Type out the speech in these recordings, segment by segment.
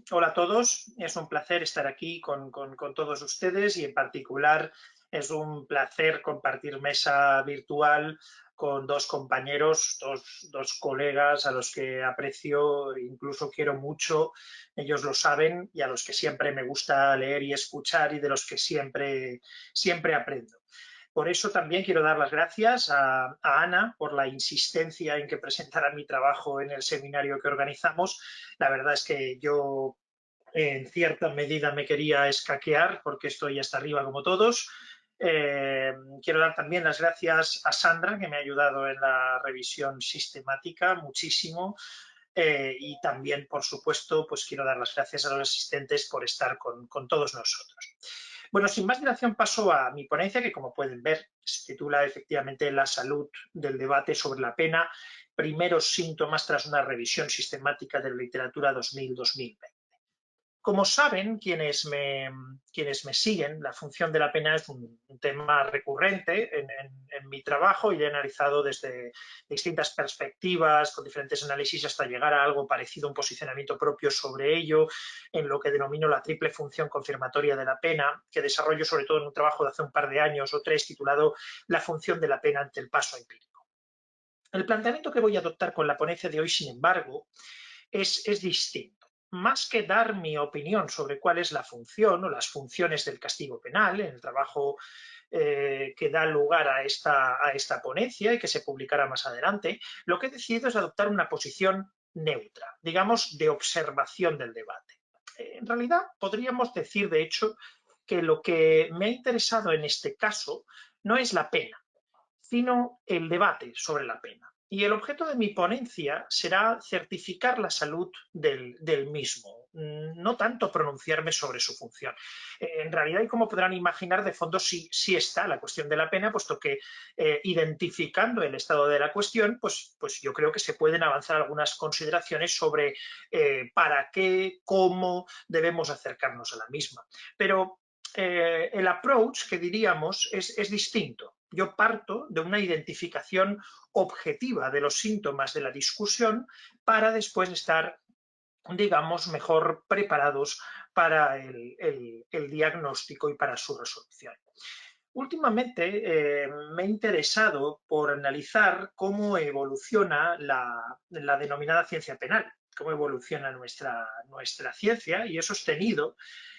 Hola a todos, es un placer estar aquí con todos ustedes y en particular es un placer compartir mesa virtual con dos compañeros, dos colegas a los que aprecio e incluso quiero mucho, ellos lo saben, y a los que siempre me gusta leer y escuchar y de los que siempre aprendo. Por eso también quiero dar las gracias a Ana por la insistencia en que presentara mi trabajo en el seminario que organizamos. La verdad es que yo en cierta medida me quería escaquear porque estoy hasta arriba como todos. Quiero dar también las gracias a Sandra, que me ha ayudado en la revisión sistemática muchísimo. Y también, por supuesto, pues quiero dar las gracias a los asistentes por estar con todos nosotros. Bueno, sin más dilación paso a mi ponencia, que como pueden ver se titula efectivamente La salud del debate sobre la pena, primeros síntomas tras una revisión sistemática de la literatura 2000-2020. Como saben quienes me siguen, la función de la pena es un tema recurrente en mi trabajo y lo he analizado desde distintas perspectivas, con diferentes análisis, hasta llegar a algo parecido a un posicionamiento propio sobre ello, en lo que denomino la triple función confirmatoria de la pena, que desarrollo sobre todo en un trabajo de hace un par de años o tres titulado La función de la pena ante el paso empírico. El planteamiento que voy a adoptar con la ponencia de hoy, sin embargo, es distinto. Más que dar mi opinión sobre cuál es la función o las funciones del castigo penal en el trabajo que da lugar a esta ponencia y que se publicará más adelante, lo que he decidido es adoptar una posición neutra, digamos, de observación del debate. En realidad, podríamos decir, de hecho, que lo que me ha interesado en este caso no es la pena, sino el debate sobre la pena. Y el objeto de mi ponencia será certificar la salud del mismo, no tanto pronunciarme sobre su función. En realidad, y como podrán imaginar, de fondo sí está la cuestión de la pena, puesto que identificando el estado de la cuestión, pues yo creo que se pueden avanzar algunas consideraciones sobre para qué, cómo debemos acercarnos a la misma. Pero el approach que diríamos es distinto. Yo parto de una identificación objetiva de los síntomas de la discusión para después estar, digamos, mejor preparados para el diagnóstico y para su resolución. Últimamente me he interesado por analizar cómo evoluciona la denominada ciencia penal, cómo evoluciona nuestra ciencia, y he sostenido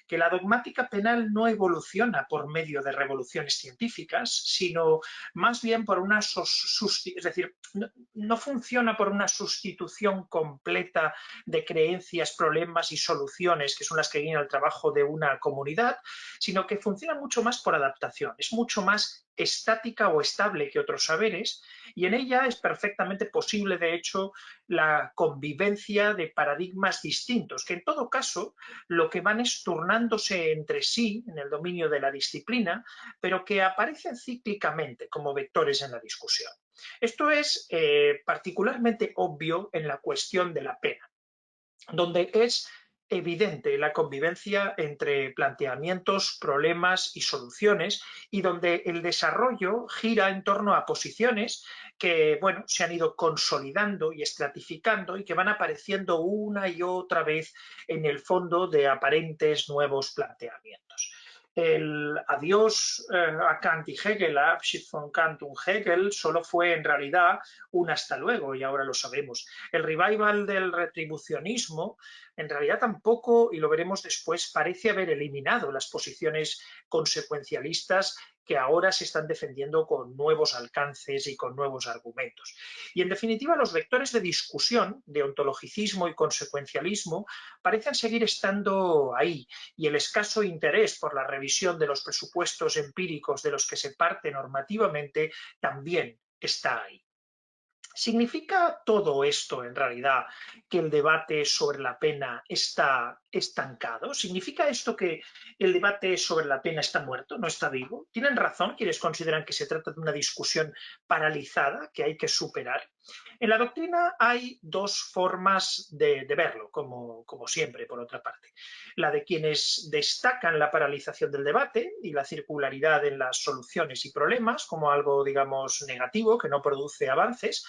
que la dogmática penal no evoluciona por medio de revoluciones científicas, sino más bien por una es decir, no funciona por una sustitución completa de creencias, problemas y soluciones, que son las que guían el trabajo de una comunidad, sino que funciona mucho más por adaptación, es mucho más estática o estable que otros saberes, y en ella es perfectamente posible, de hecho, la convivencia de paradigmas distintos, que en todo caso lo que van es turnándose entre sí en el dominio de la disciplina, pero que aparecen cíclicamente como vectores en la discusión. Esto es particularmente obvio en la cuestión de la pena, donde es evidente la convivencia entre planteamientos, problemas y soluciones, y donde el desarrollo gira en torno a posiciones que, bueno, se han ido consolidando y estratificando y que van apareciendo una y otra vez en el fondo de aparentes nuevos planteamientos. El adiós a Kant y Hegel, a Abschied von Kant und Hegel, solo fue en realidad un hasta luego, y ahora lo sabemos. El revival del retribucionismo en realidad tampoco, y lo veremos después, parece haber eliminado las posiciones consecuencialistas que ahora se están defendiendo con nuevos alcances y con nuevos argumentos. Y en definitiva, los vectores de discusión de ontologicismo y consecuencialismo parecen seguir estando ahí, y el escaso interés por la revisión de los presupuestos empíricos de los que se parte normativamente también está ahí. ¿Significa todo esto, en realidad, que el debate sobre la pena está estancado? ¿Significa esto que el debate sobre la pena está muerto, no está vivo? ¿Tienen razón quienes consideran que se trata de una discusión paralizada que hay que superar? En la doctrina hay dos formas de verlo, como siempre, por otra parte. La de quienes destacan la paralización del debate y la circularidad en las soluciones y problemas como algo, digamos, negativo, que no produce avances,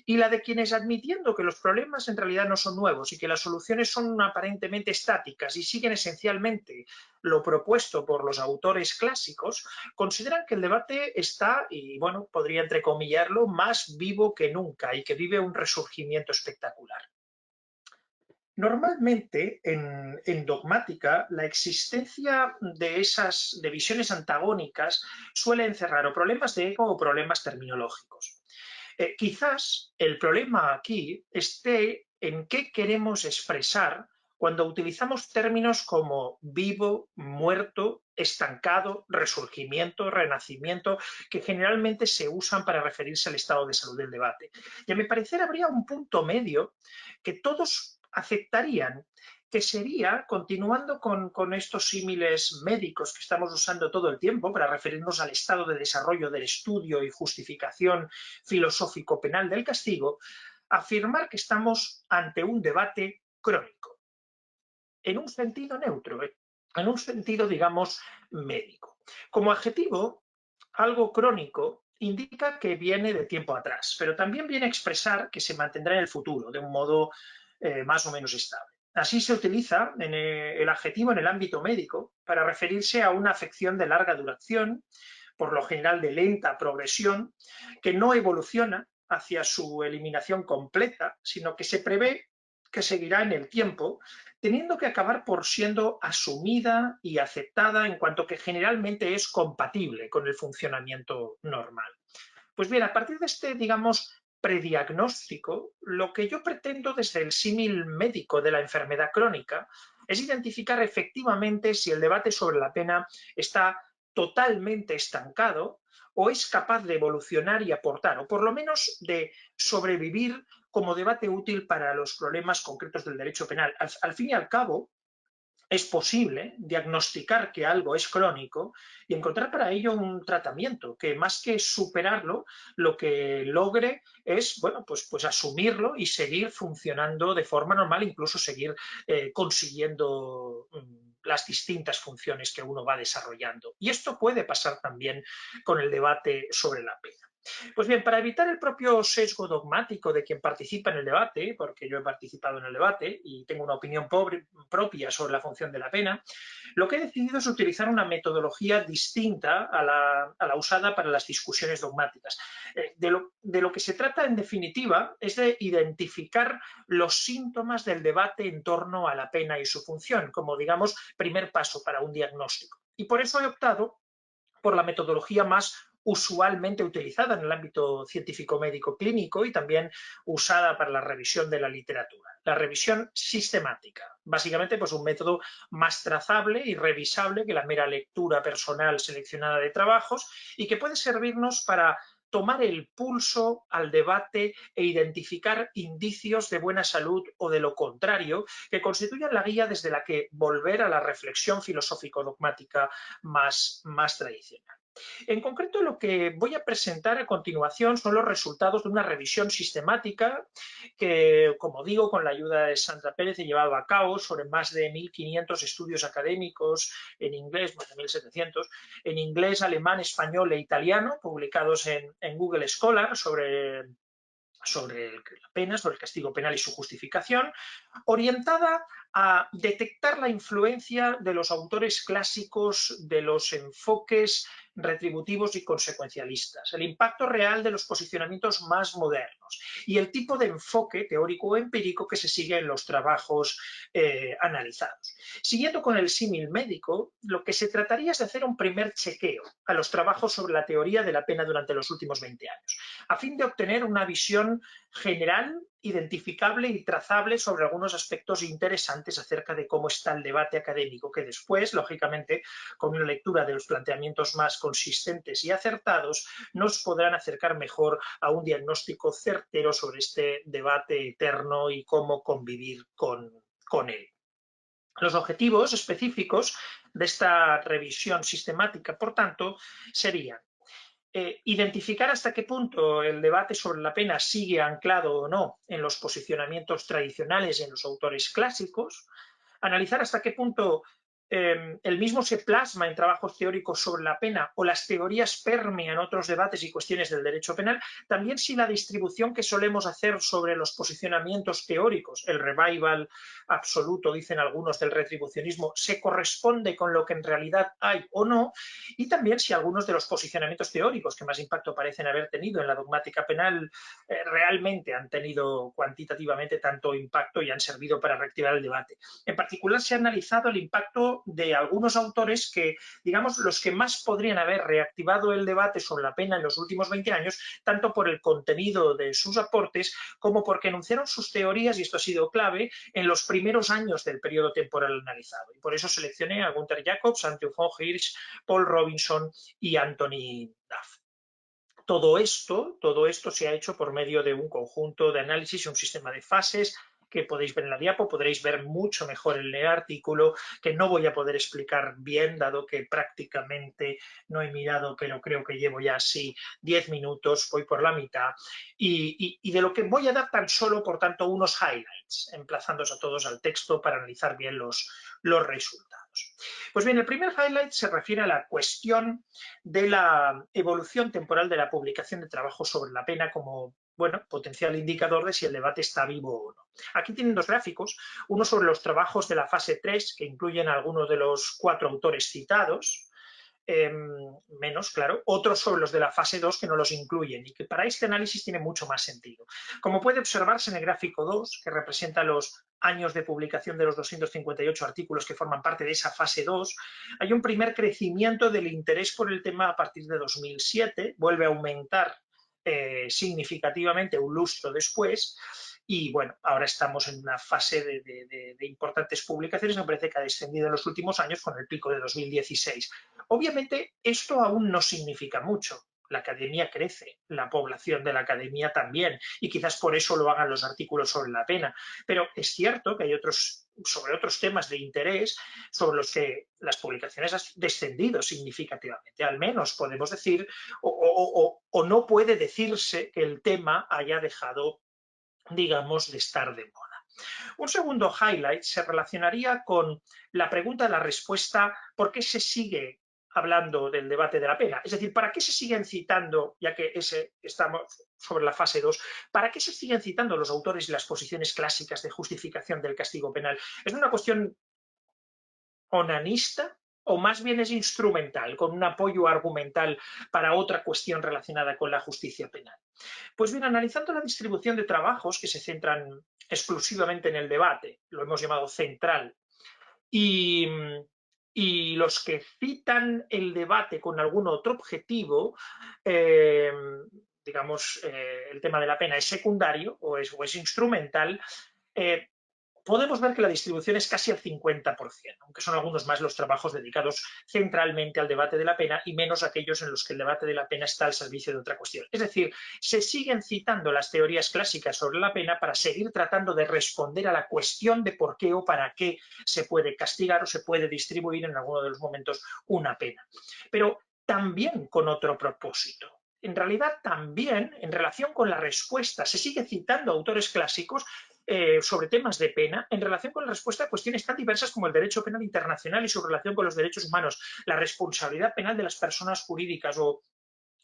y la de quienes, admitiendo que los problemas en realidad no son nuevos y que las soluciones son aparentemente estáticas y siguen esencialmente lo propuesto por los autores clásicos, consideran que el debate está, y bueno, podría entrecomillarlo, más vivo que nunca y que vive un resurgimiento espectacular. Normalmente, en dogmática, la existencia de visiones antagónicas suele encerrar o problemas de ego o problemas terminológicos. Quizás el problema aquí esté en qué queremos expresar cuando utilizamos términos como vivo, muerto, estancado, resurgimiento, renacimiento, que generalmente se usan para referirse al estado de salud del debate. Y a mi parecer habría un punto medio que todos aceptarían, que sería, continuando con estos símiles médicos que estamos usando todo el tiempo para referirnos al estado de desarrollo del estudio y justificación filosófico penal del castigo, afirmar que estamos ante un debate crónico, en un sentido neutro, en un sentido, digamos, médico. Como adjetivo, algo crónico indica que viene de tiempo atrás, pero también viene a expresar que se mantendrá en el futuro de un modo más o menos estable. Así se utiliza el adjetivo en el ámbito médico para referirse a una afección de larga duración, por lo general de lenta progresión, que no evoluciona hacia su eliminación completa, sino que se prevé que seguirá en el tiempo, teniendo que acabar por siendo asumida y aceptada en cuanto que generalmente es compatible con el funcionamiento normal. Pues bien, a partir de este, digamos, prediagnóstico, lo que yo pretendo desde el símil médico de la enfermedad crónica es identificar efectivamente si el debate sobre la pena está totalmente estancado o es capaz de evolucionar y aportar, o por lo menos de sobrevivir como debate útil para los problemas concretos del derecho penal. Al fin y al cabo, es posible diagnosticar que algo es crónico y encontrar para ello un tratamiento que, más que superarlo, lo que logre es, bueno, pues asumirlo y seguir funcionando de forma normal, incluso seguir consiguiendo las distintas funciones que uno va desarrollando. Y esto puede pasar también con el debate sobre la pena. Pues bien, para evitar el propio sesgo dogmático de quien participa en el debate, porque yo he participado en el debate y tengo una opinión propia sobre la función de la pena, lo que he decidido es utilizar una metodología distinta a la usada para las discusiones dogmáticas. De lo que se trata, en definitiva, es de identificar los síntomas del debate en torno a la pena y su función, como, digamos, primer paso para un diagnóstico. Y por eso he optado por la metodología más usualmente utilizada en el ámbito científico médico clínico y también usada para la revisión de la literatura, la revisión sistemática. Básicamente, pues un método más trazable y revisable que la mera lectura personal seleccionada de trabajos y que puede servirnos para tomar el pulso al debate e identificar indicios de buena salud o de lo contrario, que constituyan la guía desde la que volver a la reflexión filosófico-dogmática más tradicional. En concreto, lo que voy a presentar a continuación son los resultados de una revisión sistemática que, como digo, con la ayuda de Sandra Pérez he llevado a cabo sobre más de 1.500 estudios académicos en inglés, más de 1.700, en inglés, alemán, español e italiano, publicados en Google Scholar sobre la pena, sobre el castigo penal y su justificación, orientada a detectar la influencia de los autores clásicos de los enfoques retributivos y consecuencialistas, el impacto real de los posicionamientos más modernos y el tipo de enfoque teórico o empírico que se sigue en los trabajos analizados. Siguiendo con el símil médico, lo que se trataría es de hacer un primer chequeo a los trabajos sobre la teoría de la pena durante los últimos 20 años, a fin de obtener una visión general, identificable y trazable sobre algunos aspectos interesantes acerca de cómo está el debate académico, que después, lógicamente, con una lectura de los planteamientos más consistentes y acertados, nos podrán acercar mejor a un diagnóstico certero sobre este debate eterno y cómo convivir con él. Los objetivos específicos de esta revisión sistemática, por tanto, serían identificar hasta qué punto el debate sobre la pena sigue anclado o no en los posicionamientos tradicionales y en los autores clásicos, analizar hasta qué punto el mismo se plasma en trabajos teóricos sobre la pena o las teorías permean otros debates y cuestiones del derecho penal, también si la distribución que solemos hacer sobre los posicionamientos teóricos, el revival absoluto, dicen algunos, del retribucionismo, se corresponde con lo que en realidad hay o no, y también si algunos de los posicionamientos teóricos que más impacto parecen haber tenido en la dogmática penal realmente han tenido cuantitativamente tanto impacto y han servido para reactivar el debate. En particular, se ha analizado el impacto de algunos autores que, digamos, los que más podrían haber reactivado el debate sobre la pena en los últimos 20 años, tanto por el contenido de sus aportes como porque enunciaron sus teorías, y esto ha sido clave, en los primeros años del periodo temporal analizado. Y por eso seleccioné a Gunther Jacobs, Antje von Hirsch, Paul Robinson y Anthony Duff. Todo esto se ha hecho por medio de un conjunto de análisis y un sistema de fases que podéis ver en la diapo, podréis ver mucho mejor en el artículo, que no voy a poder explicar bien, dado que prácticamente no he mirado, pero creo que llevo ya así 10 minutos, voy por la mitad, y de lo que voy a dar tan solo, por tanto, unos highlights, emplazándoos a todos al texto para analizar bien los resultados. Pues bien, el primer highlight se refiere a la cuestión de la evolución temporal de la publicación de trabajos sobre la pena como potencial indicador de si el debate está vivo o no. Aquí tienen dos gráficos, uno sobre los trabajos de la fase 3, que incluyen a algunos de los 4 autores citados, menos, claro, otros sobre los de la fase 2 que no los incluyen y que para este análisis tiene mucho más sentido. Como puede observarse en el gráfico 2, que representa los años de publicación de los 258 artículos que forman parte de esa fase 2, hay un primer crecimiento del interés por el tema a partir de 2007, vuelve a aumentar significativamente un lustro después, y bueno, ahora estamos en una fase de importantes publicaciones, me parece que ha descendido en los últimos años con el pico de 2016. Obviamente esto aún no significa mucho. La academia crece, la población de la academia también, y quizás por eso lo hagan los artículos sobre la pena. Pero es cierto que hay sobre otros temas de interés sobre los que las publicaciones han descendido significativamente. Al menos podemos decir, o no puede decirse que el tema haya dejado, digamos, de estar de moda. Un segundo highlight se relacionaría con la pregunta de la respuesta, ¿por qué se sigue hablando del debate de la pena? Es decir, ¿para qué se siguen citando, ya que estamos sobre la fase 2, ¿para qué se siguen citando los autores y las posiciones clásicas de justificación del castigo penal? ¿Es una cuestión onanista o más bien es instrumental, con un apoyo argumental para otra cuestión relacionada con la justicia penal? Pues bien, analizando la distribución de trabajos que se centran exclusivamente en el debate, lo hemos llamado central, y los que citan el debate con algún otro objetivo, digamos, el tema de la pena es secundario o es instrumental, podemos ver que la distribución es casi al 50%, aunque son algunos más los trabajos dedicados centralmente al debate de la pena y menos aquellos en los que el debate de la pena está al servicio de otra cuestión. Es decir, se siguen citando las teorías clásicas sobre la pena para seguir tratando de responder a la cuestión de por qué o para qué se puede castigar o se puede distribuir en alguno de los momentos una pena. Pero también con otro propósito. En realidad también, en relación con la respuesta, se sigue citando autores clásicos sobre temas de pena en relación con la respuesta a cuestiones tan diversas como el derecho penal internacional y su relación con los derechos humanos, la responsabilidad penal de las personas jurídicas o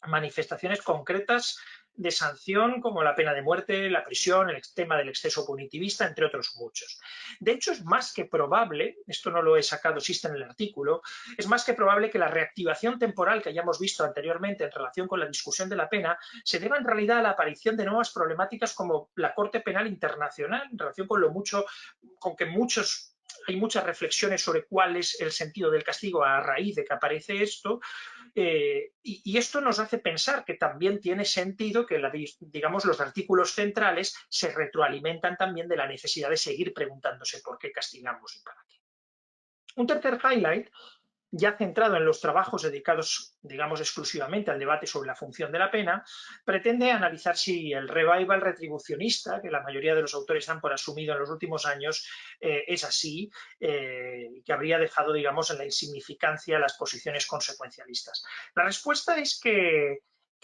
manifestaciones concretas de sanción como la pena de muerte, la prisión, el tema del exceso punitivista, entre otros muchos. De hecho, es más que probable, esto no lo he sacado, existe en el artículo, es más que probable que la reactivación temporal que hayamos visto anteriormente en relación con la discusión de la pena se deba en realidad a la aparición de nuevas problemáticas como la Corte Penal Internacional, en relación con que hay muchas reflexiones sobre cuál es el sentido del castigo a raíz de que aparece esto, y esto nos hace pensar que también tiene sentido que, digamos, los artículos centrales se retroalimentan también de la necesidad de seguir preguntándose por qué castigamos y para qué. Un tercer highlight, ya centrado en los trabajos dedicados, digamos, exclusivamente al debate sobre la función de la pena, pretende analizar si el revival retribucionista, que la mayoría de los autores dan por asumido en los últimos años, es así, que habría dejado, digamos, en la insignificancia las posiciones consecuencialistas. La respuesta es que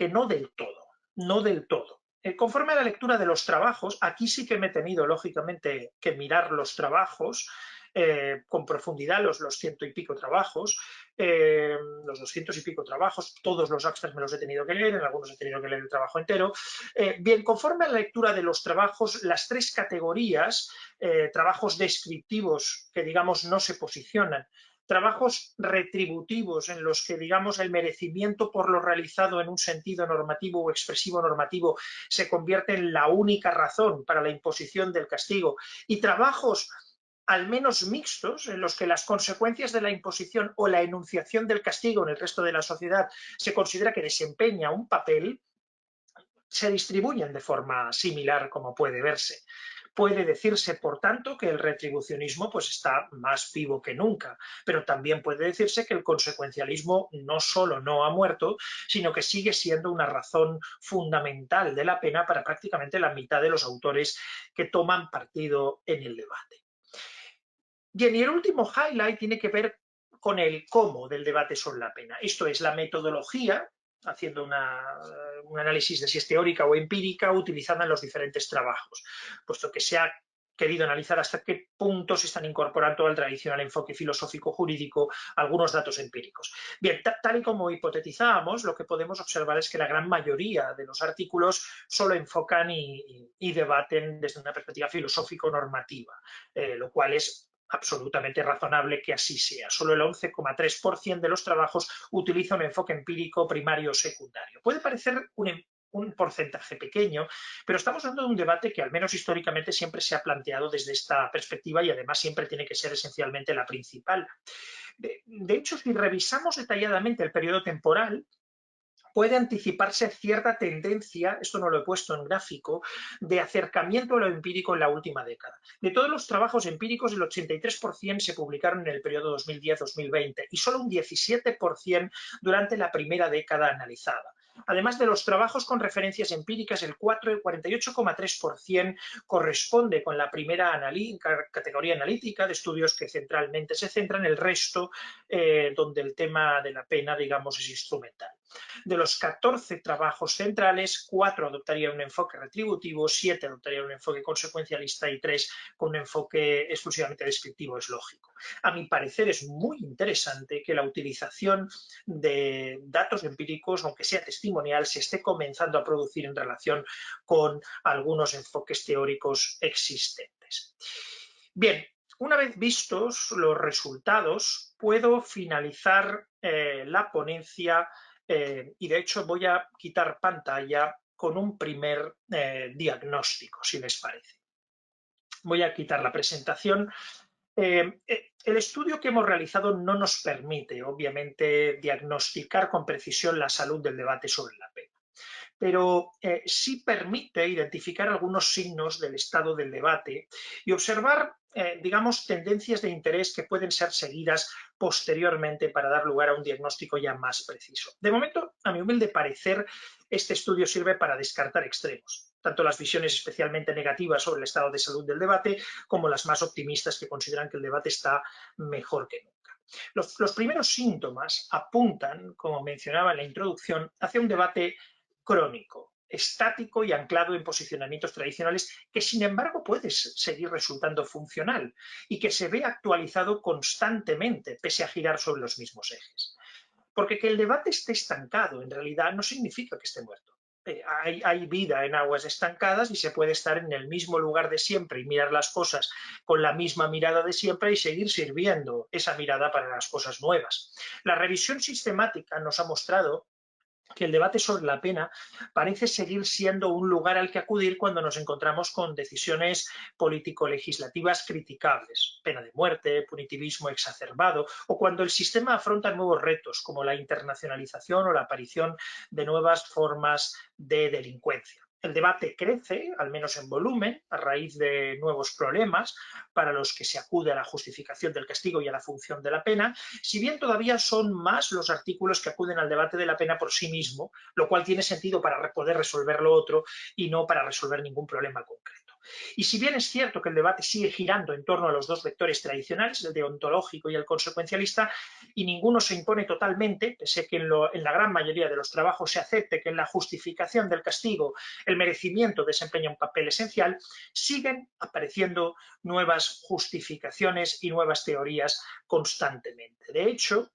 no del todo, no del todo. Conforme a la lectura de los trabajos, aquí sí que me he tenido, lógicamente, que mirar los trabajos, con profundidad los ciento y pico trabajos, los 200 y pico trabajos, todos los abstracts me los he tenido que leer, en algunos he tenido que leer el trabajo entero. Bien, conforme a la lectura de los trabajos, las tres categorías, trabajos descriptivos que, digamos, no se posicionan, trabajos retributivos en los que, digamos, el merecimiento por lo realizado en un sentido normativo o expresivo normativo se convierte en la única razón para la imposición del castigo, y trabajos al menos mixtos, en los que las consecuencias de la imposición o la enunciación del castigo en el resto de la sociedad se considera que desempeña un papel, se distribuyen de forma similar, como puede verse. Puede decirse, por tanto, que el retribucionismo pues, está más vivo que nunca, pero también puede decirse que el consecuencialismo no solo no ha muerto, sino que sigue siendo una razón fundamental de la pena para prácticamente la mitad de los autores que toman partido en el debate. Bien, y el último highlight tiene que ver con el cómo del debate sobre la pena. Esto es la metodología, haciendo un análisis de si es teórica o empírica, utilizada en los diferentes trabajos, puesto que se ha querido analizar hasta qué punto se están incorporando al tradicional enfoque filosófico-jurídico algunos datos empíricos. Bien, tal y como hipotetizábamos, lo que podemos observar es que la gran mayoría de los artículos solo enfocan y debaten desde una perspectiva filosófico-normativa, lo cual es absolutamente razonable que así sea. Solo el 11,3% de los trabajos utiliza un enfoque empírico primario o secundario. Puede parecer un porcentaje pequeño, pero estamos hablando de un debate que al menos históricamente siempre se ha planteado desde esta perspectiva y además siempre tiene que ser esencialmente la principal. De hecho, si revisamos detalladamente el periodo temporal, puede anticiparse cierta tendencia, esto no lo he puesto en gráfico, de acercamiento a lo empírico en la última década. De todos los trabajos empíricos, el 83% se publicaron en el periodo 2010-2020 y solo un 17% durante la primera década analizada. Además de los trabajos con referencias empíricas, el 48,3% corresponde con la primera categoría analítica de estudios que centralmente se centran, el resto donde el tema de la pena, digamos, es instrumental. De los 14 trabajos centrales, 4 adoptarían un enfoque retributivo, 7 adoptarían un enfoque consecuencialista y 3 con un enfoque exclusivamente descriptivo, es lógico. A mi parecer es muy interesante que la utilización de datos empíricos, aunque sea testimonial, se esté comenzando a producir en relación con algunos enfoques teóricos existentes. Bien, una vez vistos los resultados, puedo finalizar la ponencia y de hecho voy a quitar pantalla con un primer diagnóstico, si les parece. Voy a quitar la presentación. El estudio que hemos realizado no nos permite, obviamente, diagnosticar con precisión la salud del debate sobre la pena, pero sí permite identificar algunos signos del estado del debate y observar, digamos, tendencias de interés que pueden ser seguidas posteriormente para dar lugar a un diagnóstico ya más preciso. De momento, a mi humilde parecer, este estudio sirve para descartar extremos, tanto las visiones especialmente negativas sobre el estado de salud del debate como las más optimistas que consideran que el debate está mejor que nunca. Los primeros síntomas apuntan, como mencionaba en la introducción, hacia un debate crónico, estático y anclado en posicionamientos tradicionales que, sin embargo, puede seguir resultando funcional y que se ve actualizado constantemente, pese a girar sobre los mismos ejes. Porque que el debate esté estancado, en realidad, no significa que esté muerto. Hay vida en aguas estancadas y se puede estar en el mismo lugar de siempre y mirar las cosas con la misma mirada de siempre y seguir sirviendo esa mirada para las cosas nuevas. La revisión sistemática nos ha mostrado que el debate sobre la pena parece seguir siendo un lugar al que acudir cuando nos encontramos con decisiones político-legislativas criticables, pena de muerte, punitivismo exacerbado, o cuando el sistema afronta nuevos retos como la internacionalización o la aparición de nuevas formas de delincuencia. El debate crece, al menos en volumen, a raíz de nuevos problemas para los que se acude a la justificación del castigo y a la función de la pena, si bien todavía son más los artículos que acuden al debate de la pena por sí mismo, lo cual tiene sentido para poder resolver lo otro y no para resolver ningún problema concreto. Y si bien es cierto que el debate sigue girando en torno a los dos vectores tradicionales, el deontológico y el consecuencialista, y ninguno se impone totalmente, pese que en la gran mayoría de los trabajos se acepte que en la justificación del castigo el merecimiento desempeña un papel esencial, siguen apareciendo nuevas justificaciones y nuevas teorías constantemente. De hecho,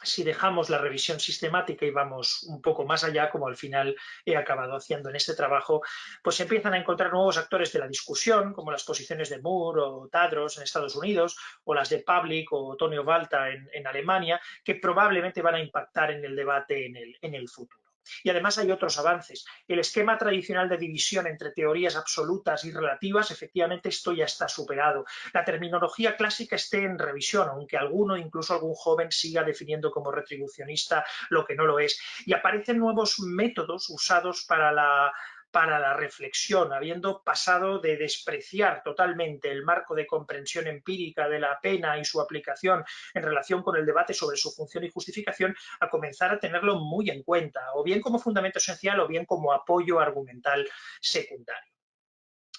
si dejamos la revisión sistemática y vamos un poco más allá, como al final he acabado haciendo en este trabajo, pues se empiezan a encontrar nuevos actores de la discusión, como las posiciones de Moore o Tadros en Estados Unidos, o las de Pavlik o Tonio Balta en Alemania, que probablemente van a impactar en el debate en el futuro. Y además hay otros avances. El esquema tradicional de división entre teorías absolutas y relativas, efectivamente esto ya está superado. La terminología clásica esté en revisión, aunque alguno, incluso algún joven, siga definiendo como retribucionista lo que no lo es. Y aparecen nuevos métodos usados para la reflexión, habiendo pasado de despreciar totalmente el marco de comprensión empírica de la pena y su aplicación en relación con el debate sobre su función y justificación, a comenzar a tenerlo muy en cuenta, o bien como fundamento esencial o bien como apoyo argumental secundario.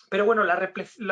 Pero bueno, la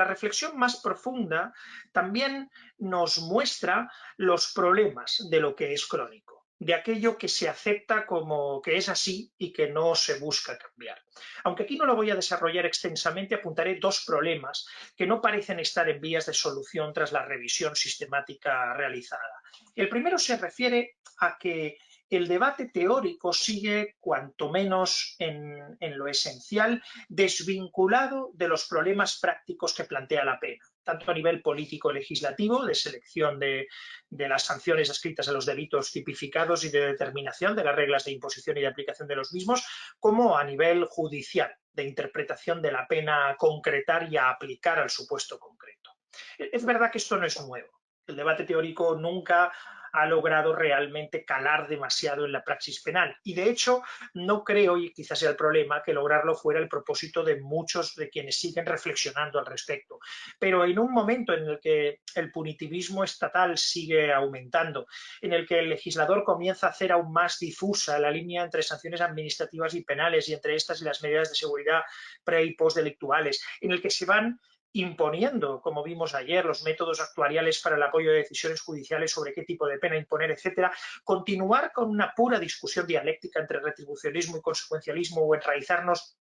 reflexión más profunda también nos muestra los problemas de lo que es crónico, de aquello que se acepta como que es así y que no se busca cambiar. Aunque aquí no lo voy a desarrollar extensamente, apuntaré dos problemas que no parecen estar en vías de solución tras la revisión sistemática realizada. El primero se refiere a que el debate teórico sigue, cuanto menos en lo esencial, desvinculado de los problemas prácticos que plantea la pena, tanto a nivel político-legislativo, de selección de las sanciones adscritas a los delitos tipificados y de determinación de las reglas de imposición y de aplicación de los mismos, como a nivel judicial, de interpretación de la pena, concretar y a aplicar al supuesto concreto. Es verdad que esto no es nuevo. El debate teórico nunca ha logrado realmente calar demasiado en la praxis penal. Y de hecho, no creo, y quizás sea el problema, que lograrlo fuera el propósito de muchos de quienes siguen reflexionando al respecto. Pero en un momento en el que el punitivismo estatal sigue aumentando, en el que el legislador comienza a hacer aún más difusa la línea entre sanciones administrativas y penales y entre estas y las medidas de seguridad pre- y postdelictuales, en el que se van imponiendo, como vimos ayer, los métodos actuariales para el apoyo de decisiones judiciales sobre qué tipo de pena imponer, etcétera, continuar con una pura discusión dialéctica entre retribucionismo y consecuencialismo o enraizarnos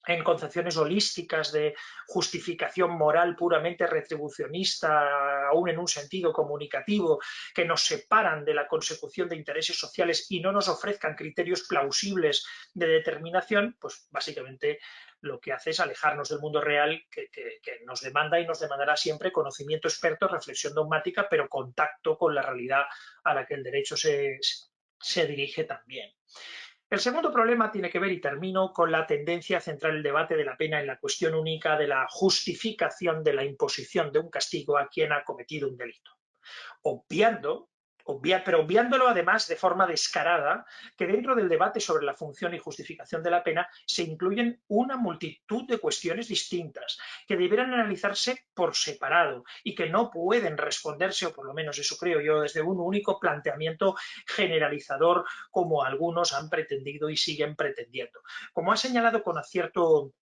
en concepciones holísticas de justificación moral puramente retribucionista, aún en un sentido comunicativo, que nos separan de la consecución de intereses sociales y no nos ofrezcan criterios plausibles de determinación, pues básicamente lo que hace es alejarnos del mundo real que nos demanda y nos demandará siempre conocimiento experto, reflexión dogmática, pero contacto con la realidad a la que el derecho se dirige también. El segundo problema tiene que ver, y termino, con la tendencia a centrar el debate de la pena en la cuestión única de la justificación de la imposición de un castigo a quien ha cometido un delito, pero obviándolo además de forma descarada, que dentro del debate sobre la función y justificación de la pena se incluyen una multitud de cuestiones distintas que debieran analizarse por separado y que no pueden responderse, o por lo menos eso creo yo, desde un único planteamiento generalizador como algunos han pretendido y siguen pretendiendo. Como ha señalado con acierto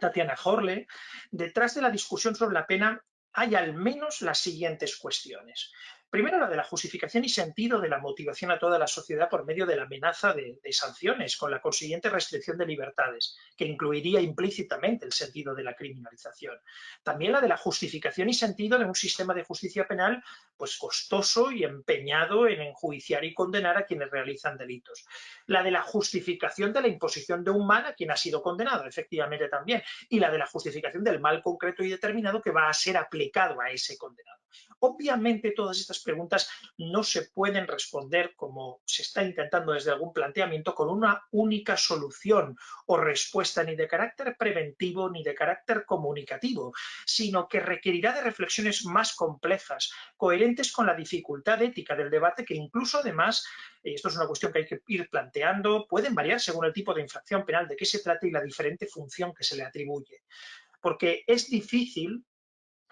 Tatiana Horle, detrás de la discusión sobre la pena hay al menos las siguientes cuestiones. Primero, la de la justificación y sentido de la motivación a toda la sociedad por medio de la amenaza de sanciones, con la consiguiente restricción de libertades, que incluiría implícitamente el sentido de la criminalización. También la de la justificación y sentido de un sistema de justicia penal pues costoso y empeñado en enjuiciar y condenar a quienes realizan delitos. La de la justificación de la imposición de un mal a quien ha sido condenado, efectivamente también, y la de la justificación del mal concreto y determinado que va a ser aplicado a ese condenado. Obviamente todas estas preguntas no se pueden responder, como se está intentando desde algún planteamiento, con una única solución o respuesta ni de carácter preventivo ni de carácter comunicativo, sino que requerirá de reflexiones más complejas, coherentes con la dificultad ética del debate que incluso además, y esto es una cuestión que hay que ir planteando, pueden variar según el tipo de infracción penal de qué se trata y la diferente función que se le atribuye. Porque es difícil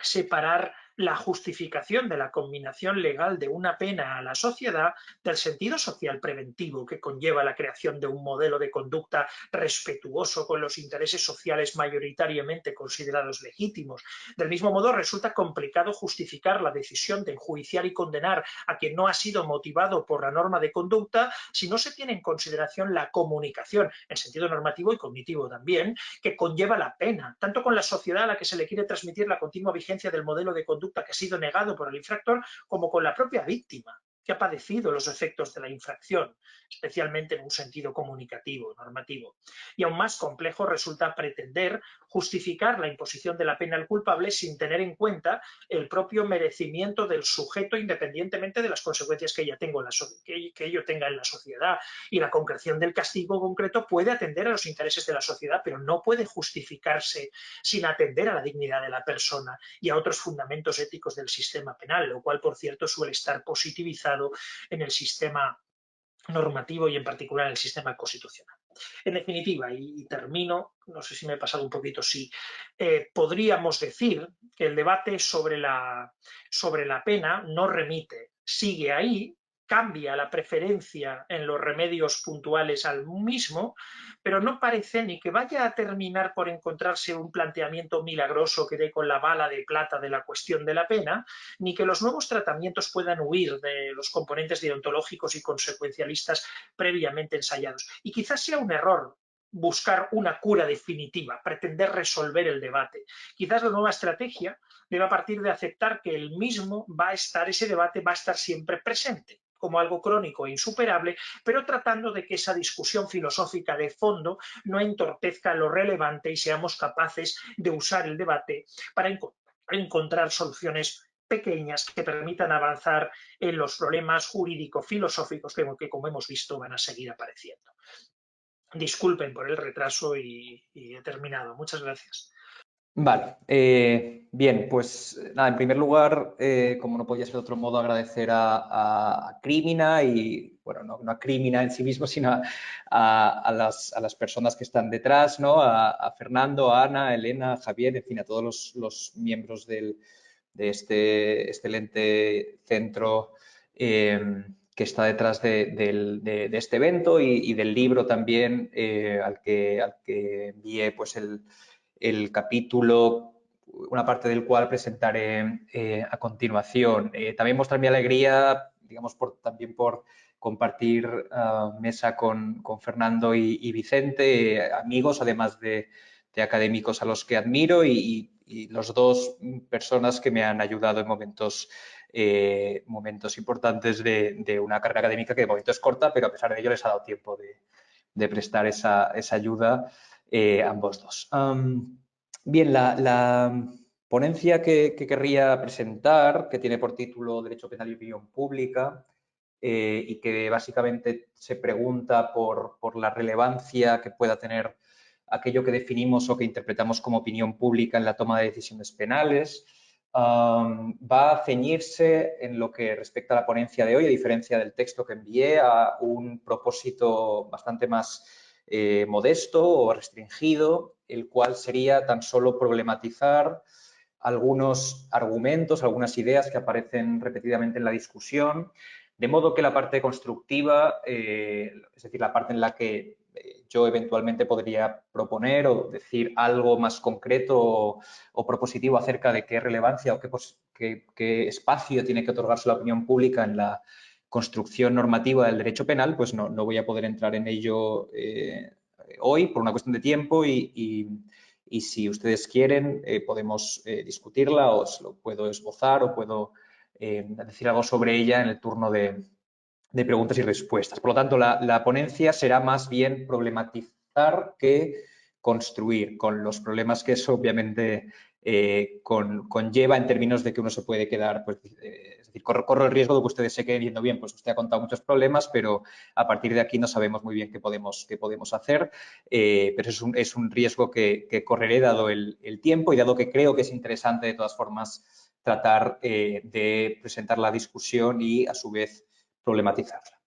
separar la justificación de la combinación legal de una pena a la sociedad del sentido social preventivo que conlleva la creación de un modelo de conducta respetuoso con los intereses sociales mayoritariamente considerados legítimos. Del mismo modo, resulta complicado justificar la decisión de enjuiciar y condenar a quien no ha sido motivado por la norma de conducta si no se tiene en consideración la comunicación, en sentido normativo y cognitivo también, que conlleva la pena, tanto con la sociedad a la que se le quiere transmitir la continua vigencia del modelo de conducta que ha sido negado por el infractor, como con la propia víctima, que ha padecido los efectos de la infracción, especialmente en un sentido comunicativo, normativo. Y aún más complejo resulta pretender justificar la imposición de la pena al culpable sin tener en cuenta el propio merecimiento del sujeto independientemente de las consecuencias que ello tenga en la sociedad. Y la concreción del castigo concreto puede atender a los intereses de la sociedad, pero no puede justificarse sin atender a la dignidad de la persona y a otros fundamentos éticos del sistema penal, lo cual, por cierto, suele estar positivizado en el sistema normativo y en particular en el sistema constitucional. En definitiva, y termino, no sé si me he pasado un poquito, sí, podríamos decir que el debate sobre la pena no remite, sigue ahí, cambia la preferencia en los remedios puntuales al mismo, pero no parece ni que vaya a terminar por encontrarse un planteamiento milagroso que dé con la bala de plata de la cuestión de la pena, ni que los nuevos tratamientos puedan huir de los componentes deontológicos y consecuencialistas previamente ensayados. Y quizás sea un error buscar una cura definitiva, pretender resolver el debate. Quizás la nueva estrategia deba partir de aceptar que ese debate va a estar siempre presente como algo crónico e insuperable, pero tratando de que esa discusión filosófica de fondo no entorpezca lo relevante y seamos capaces de usar el debate para encontrar soluciones pequeñas que permitan avanzar en los problemas jurídico-filosóficos que, como hemos visto, van a seguir apareciendo. Disculpen por el retraso y he terminado. Muchas gracias. Vale, bien, pues nada, en primer lugar, como no podía ser de otro modo, agradecer a Crímina y, bueno, no a Crímina en sí mismo, sino a las personas que están detrás, ¿no? A Fernando, a Ana, a Elena, a Javier, en fin, a todos los miembros de este excelente centro que está detrás de este evento y del libro también al que envié pues el capítulo, una parte del cual presentaré a continuación. También mostrar mi alegría, digamos, también por compartir mesa con Fernando y Vicente, amigos, además de académicos a los que admiro y los dos personas que me han ayudado en momentos importantes de una carrera académica que de momento es corta, pero a pesar de ello les ha dado tiempo de prestar esa ayuda ambos dos. Bien, la ponencia que querría presentar, que tiene por título Derecho Penal y Opinión Pública, y que básicamente se pregunta por la relevancia que pueda tener aquello que definimos o que interpretamos como opinión pública en la toma de decisiones penales, va a ceñirse en lo que respecta a la ponencia de hoy, a diferencia del texto que envié, a un propósito bastante más modesto o restringido, el cual sería tan solo problematizar algunos argumentos, algunas ideas que aparecen repetidamente en la discusión, de modo que la parte constructiva, es decir, la parte en la que yo eventualmente podría proponer o decir algo más concreto o propositivo acerca de qué relevancia o qué espacio tiene que otorgarse la opinión pública en la construcción normativa del derecho penal, pues no voy a poder entrar en ello hoy por una cuestión de tiempo y si ustedes quieren podemos discutirla o se lo puedo esbozar o puedo decir algo sobre ella en el turno de preguntas y respuestas. Por lo tanto, la ponencia será más bien problematizar que construir, con los problemas que eso obviamente conlleva en términos de que uno se puede quedar, pues, es decir, corro el riesgo de que ustedes se queden viendo bien, pues usted ha contado muchos problemas, pero a partir de aquí no sabemos muy bien qué podemos hacer, pero es un riesgo que correré dado el tiempo y dado que creo que es interesante de todas formas tratar de presentar la discusión y a su vez problematizarla.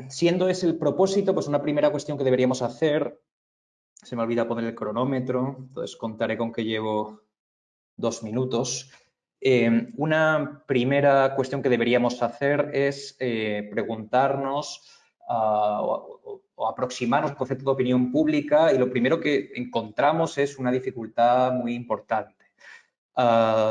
Siendo ese el propósito, pues una primera cuestión que deberíamos hacer, se me olvida poner el cronómetro, entonces contaré con que llevo 2 minutos, Una primera cuestión que deberíamos hacer es preguntarnos o aproximarnos al concepto de opinión pública, y lo primero que encontramos es una dificultad muy importante.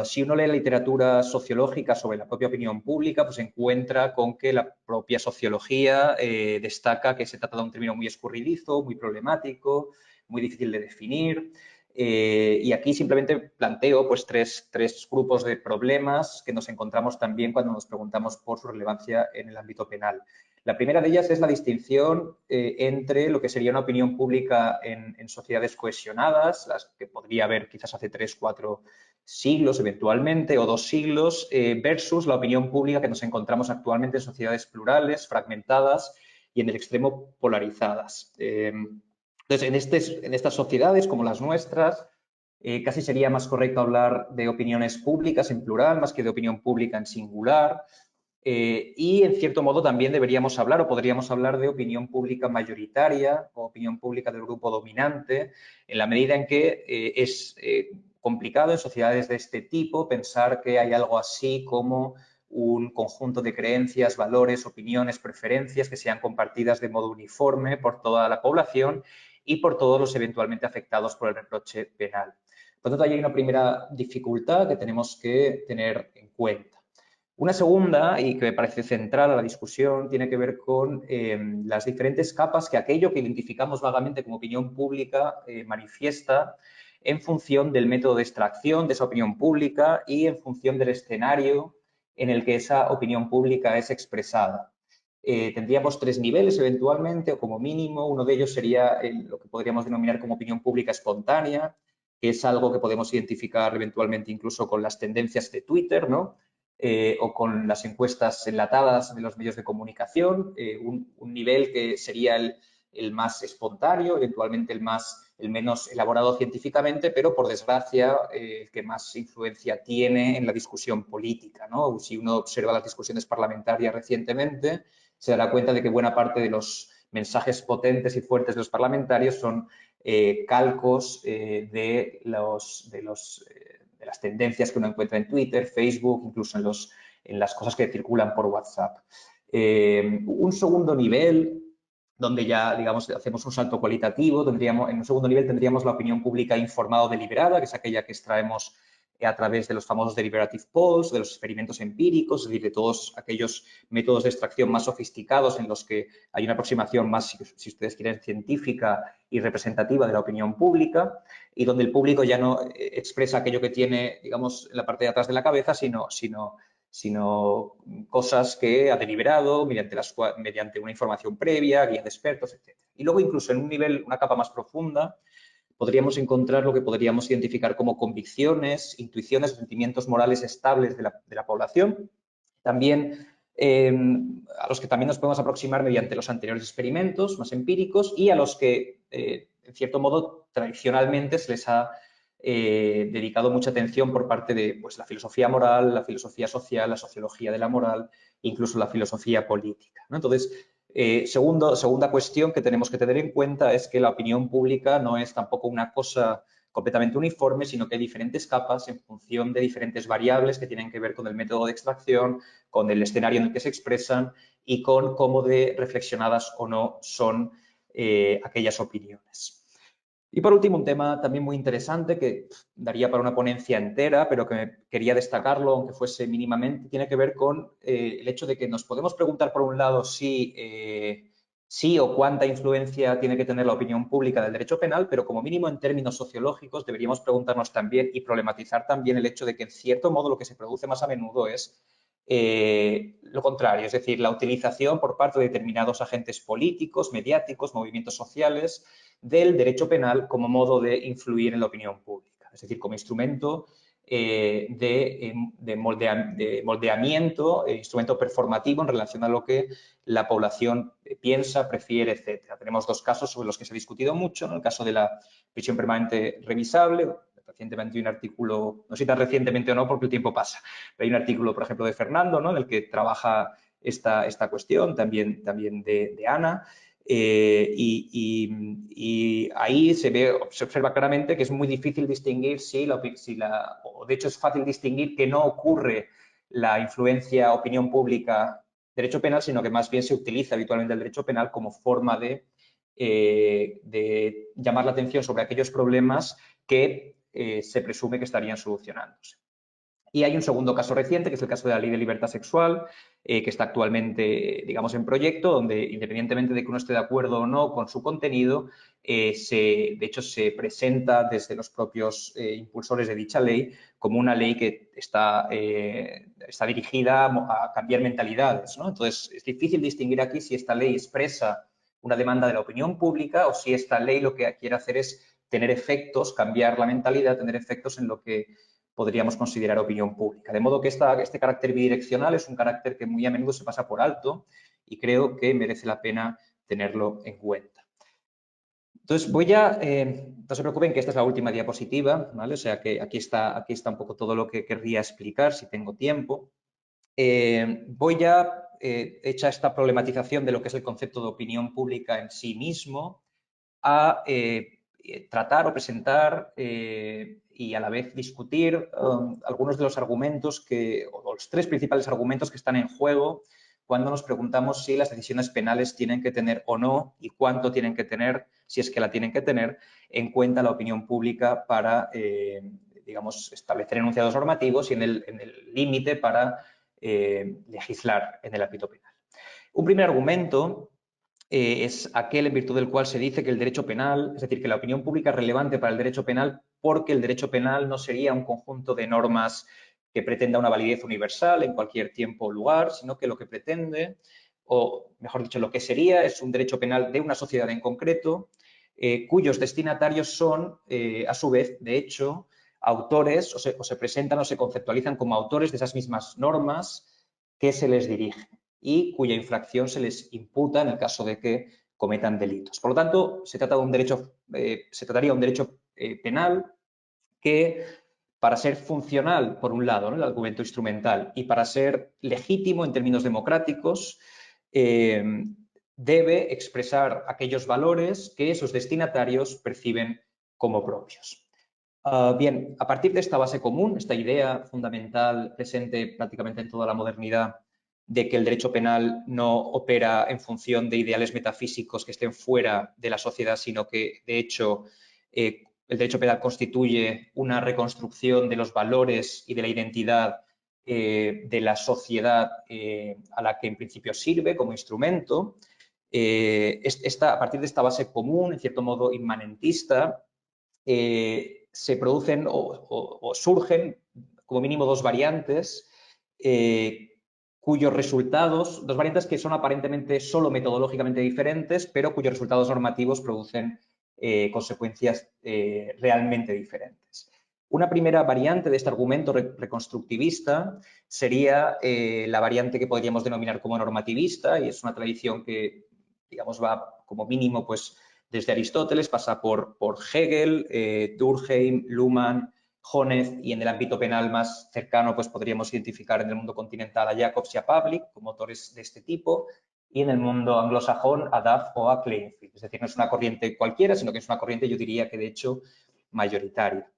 Si uno lee literatura sociológica sobre la propia opinión pública, pues encuentra con que la propia sociología destaca que se trata de un término muy escurridizo, muy problemático, muy difícil de definir. Y aquí simplemente planteo pues tres grupos de problemas que nos encontramos también cuando nos preguntamos por su relevancia en el ámbito penal. La primera de ellas es la distinción entre lo que sería una opinión pública en sociedades cohesionadas, las que podría haber quizás hace 3, 4 siglos eventualmente o 2 siglos, versus la opinión pública que nos encontramos actualmente en sociedades plurales, fragmentadas y en el extremo polarizadas. Entonces, en estas sociedades como las nuestras, casi sería más correcto hablar de opiniones públicas en plural más que de opinión pública en singular. Y, en cierto modo, también deberíamos hablar o podríamos hablar de opinión pública mayoritaria o opinión pública del grupo dominante, en la medida en que es complicado en sociedades de este tipo pensar que hay algo así como un conjunto de creencias, valores, opiniones, preferencias que sean compartidas de modo uniforme por toda la población y por todos los eventualmente afectados por el reproche penal. Por lo tanto, hay una primera dificultad que tenemos que tener en cuenta. Una segunda, y que me parece central a la discusión, tiene que ver con las diferentes capas que aquello que identificamos vagamente como opinión pública manifiesta en función del método de extracción de esa opinión pública y en función del escenario en el que esa opinión pública es expresada. Tendríamos 3 niveles eventualmente, o como mínimo. Uno de ellos sería lo que podríamos denominar como opinión pública espontánea, que es algo que podemos identificar eventualmente incluso con las tendencias de Twitter, ¿no? O con las encuestas enlatadas de los medios de comunicación, un nivel que sería el más espontáneo, eventualmente el menos elaborado científicamente, pero por desgracia el que más influencia tiene en la discusión política, ¿no? Si uno observa las discusiones parlamentarias recientemente, se dará cuenta de que buena parte de los mensajes potentes y fuertes de los parlamentarios son calcos de las tendencias que uno encuentra en Twitter, Facebook, incluso en las cosas que circulan por WhatsApp. Un segundo nivel, donde ya, digamos, hacemos un salto cualitativo, en un segundo nivel tendríamos la opinión pública informada o deliberada, que es aquella que extraemos a través de los famosos deliberative polls, de los experimentos empíricos, es decir, de todos aquellos métodos de extracción más sofisticados en los que hay una aproximación más, si ustedes quieren, científica y representativa de la opinión pública, y donde el público ya no expresa aquello que tiene, digamos, en la parte de atrás de la cabeza, sino cosas que ha deliberado mediante una información previa, guía de expertos, etc. Y luego, incluso en un nivel, una capa más profunda, podríamos encontrar lo que podríamos identificar como convicciones, intuiciones, sentimientos morales estables de la población. También a los que también nos podemos aproximar mediante los anteriores experimentos más empíricos y a los que, en cierto modo, tradicionalmente se les ha dedicado mucha atención por parte de pues, la filosofía moral, la filosofía social, la sociología de la moral, incluso la filosofía política, ¿no? Entonces, segunda cuestión que tenemos que tener en cuenta es que la opinión pública no es tampoco una cosa completamente uniforme, sino que hay diferentes capas en función de diferentes variables que tienen que ver con el método de extracción, con el escenario en el que se expresan y con cómo de reflexionadas o no son aquellas opiniones. Y por último, un tema también muy interesante que daría para una ponencia entera, pero que quería destacarlo, aunque fuese mínimamente, tiene que ver con el hecho de que nos podemos preguntar, por un lado, si o cuánta influencia tiene que tener la opinión pública del derecho penal, pero como mínimo en términos sociológicos deberíamos preguntarnos también y problematizar también el hecho de que, en cierto modo, lo que se produce más a menudo es lo contrario, es decir, la utilización por parte de determinados agentes políticos, mediáticos, movimientos sociales, del derecho penal como modo de influir en la opinión pública, es decir, como instrumento de moldeamiento, instrumento performativo en relación a lo que la población piensa, prefiere, etc. Tenemos 2 casos sobre los que se ha discutido mucho, ¿no? El caso de la prisión permanente revisable. Recientemente hay un artículo, no sé si tan recientemente o no porque el tiempo pasa, pero hay un artículo, por ejemplo, de Fernando, ¿no? En el que trabaja esta cuestión, también de Ana. Y ahí se observa claramente que es muy difícil distinguir o de hecho es fácil distinguir que no ocurre la influencia opinión pública derecho penal, sino que más bien se utiliza habitualmente el derecho penal como forma de llamar la atención sobre aquellos problemas que se presume que estarían solucionándose. Y hay un segundo caso reciente, que es el caso de la Ley de Libertad Sexual, que está actualmente, digamos, en proyecto, donde independientemente de que uno esté de acuerdo o no con su contenido, de hecho se presenta desde los propios impulsores de dicha ley como una ley que está dirigida a cambiar mentalidades, ¿no? Entonces, es difícil distinguir aquí si esta ley expresa una demanda de la opinión pública o si esta ley lo que quiere hacer es tener efectos, cambiar la mentalidad, tener efectos en lo que podríamos considerar opinión pública. De modo que este carácter bidireccional es un carácter que muy a menudo se pasa por alto y creo que merece la pena tenerlo en cuenta. Entonces, no se preocupen que esta es la última diapositiva, ¿vale? O sea que aquí está un poco todo lo que querría explicar, si tengo tiempo. Hecha esta problematización de lo que es el concepto de opinión pública en sí mismo, a tratar o presentar y a la vez discutir algunos de los argumentos o los tres principales argumentos que están en juego cuando nos preguntamos si las decisiones penales tienen que tener o no y cuánto tienen que tener, si es que la tienen que tener, en cuenta la opinión pública para, digamos, establecer enunciados normativos y en el límite para legislar en el ámbito penal. Un primer argumento es aquel en virtud del cual se dice que el derecho penal, es decir, que la opinión pública es relevante para el derecho penal porque el derecho penal no sería un conjunto de normas que pretenda una validez universal en cualquier tiempo o lugar, sino que lo que pretende, o mejor dicho, lo que sería es un derecho penal de una sociedad en concreto, cuyos destinatarios son, a su vez, de hecho, autores o se presentan o se conceptualizan como autores de esas mismas normas que se les dirigen y cuya infracción se les imputa en el caso de que cometan delitos. Por lo tanto, se trataría de un derecho penal que, para ser funcional, por un lado, ¿no?, el argumento instrumental, y para ser legítimo en términos democráticos, debe expresar aquellos valores que sus destinatarios perciben como propios. Bien, a partir de esta base común, esta idea fundamental presente prácticamente en toda la modernidad de que el derecho penal no opera en función de ideales metafísicos que estén fuera de la sociedad, sino que, de hecho, el derecho penal constituye una reconstrucción de los valores y de la identidad de la sociedad a la que en principio sirve como instrumento. A partir de esta base común, en cierto modo inmanentista, se producen o surgen como mínimo dos variantes cuyos resultados, dos variantes que son aparentemente solo metodológicamente diferentes, pero cuyos resultados normativos producen consecuencias realmente diferentes. Una primera variante de este argumento reconstructivista sería la variante que podríamos denominar como normativista, y es una tradición que, digamos, va como mínimo pues desde Aristóteles, pasa por Hegel, Durkheim, Luhmann, Honeth, y en el ámbito penal más cercano pues podríamos identificar en el mundo continental a Jacobs y a Pavlik como autores de este tipo, y en el mundo anglosajón a Duff o a Kleinfeld. Es decir, no es una corriente cualquiera, sino que es una corriente, yo diría que de hecho mayoritaria.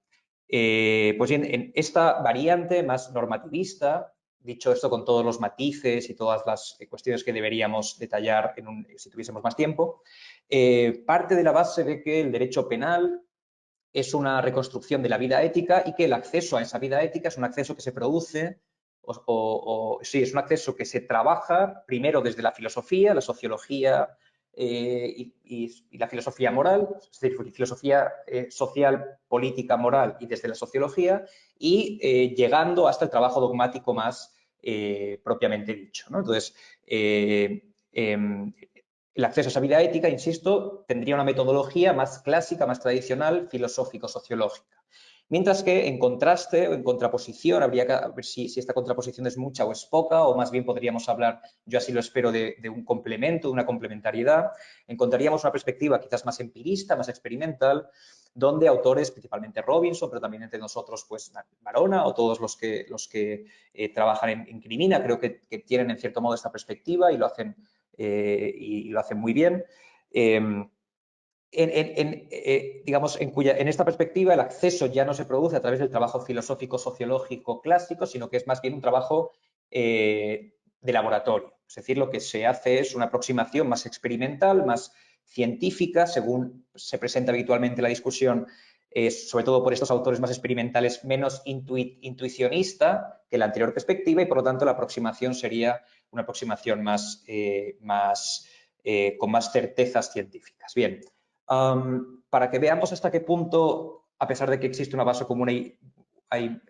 Pues bien, en esta variante más normativista, dicho esto con todos los matices y todas las cuestiones que deberíamos detallar si tuviésemos más tiempo, parte de la base de que el derecho penal es una reconstrucción de la vida ética y que el acceso a esa vida ética es un acceso que se produce sí, es un acceso que se trabaja primero desde la filosofía, la sociología y la filosofía moral, es decir, filosofía social, política, moral y desde la sociología, y llegando hasta el trabajo dogmático más propiamente dicho, ¿no? Entonces, el acceso a esa vida ética, insisto, tendría una metodología más clásica, más tradicional, filosófico-sociológica. Mientras que en contraste o en contraposición, habría que ver si esta contraposición es mucha o es poca, o más bien podríamos hablar, yo así lo espero, de un complemento, de una complementariedad. Encontraríamos una perspectiva quizás más empirista, más experimental, donde autores, principalmente Robinson, pero también entre nosotros, pues Varona o todos los que trabajan en Crimina, creo que tienen en cierto modo esta perspectiva y lo hacen muy bien. digamos, en esta perspectiva el acceso ya no se produce a través del trabajo filosófico sociológico clásico, sino que es más bien un trabajo de laboratorio. Es decir, lo que se hace es una aproximación más experimental, más científica, según se presenta habitualmente la discusión, sobre todo por estos autores más experimentales, menos intuicionista que la anterior perspectiva, y por lo tanto la aproximación sería una aproximación más, con más certezas científicas. Bien, para que veamos hasta qué punto, a pesar de que existe una base común, hay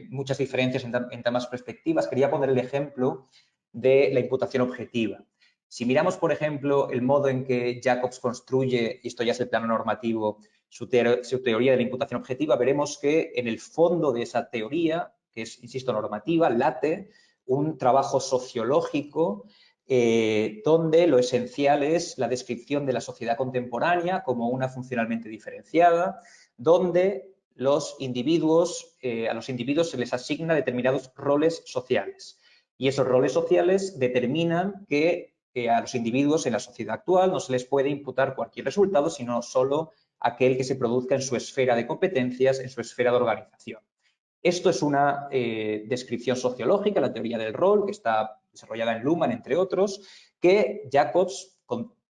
muchas diferencias entre ambas perspectivas, quería poner el ejemplo de la imputación objetiva. Si miramos, por ejemplo, el modo en que Jacobs construye, y esto ya es el plano normativo, su teoría de la imputación objetiva, veremos que en el fondo de esa teoría, que es, insisto, normativa, late un trabajo sociológico donde lo esencial es la descripción de la sociedad contemporánea como una funcionalmente diferenciada, donde los individuos, a los individuos se les asigna determinados roles sociales. Y esos roles sociales determinan que a los individuos en la sociedad actual no se les puede imputar cualquier resultado, sino solo aquel que se produzca en su esfera de competencias, en su esfera de organización. Esto es una descripción sociológica, la teoría del rol, que está desarrollada en Luhmann, entre otros, que Jacobs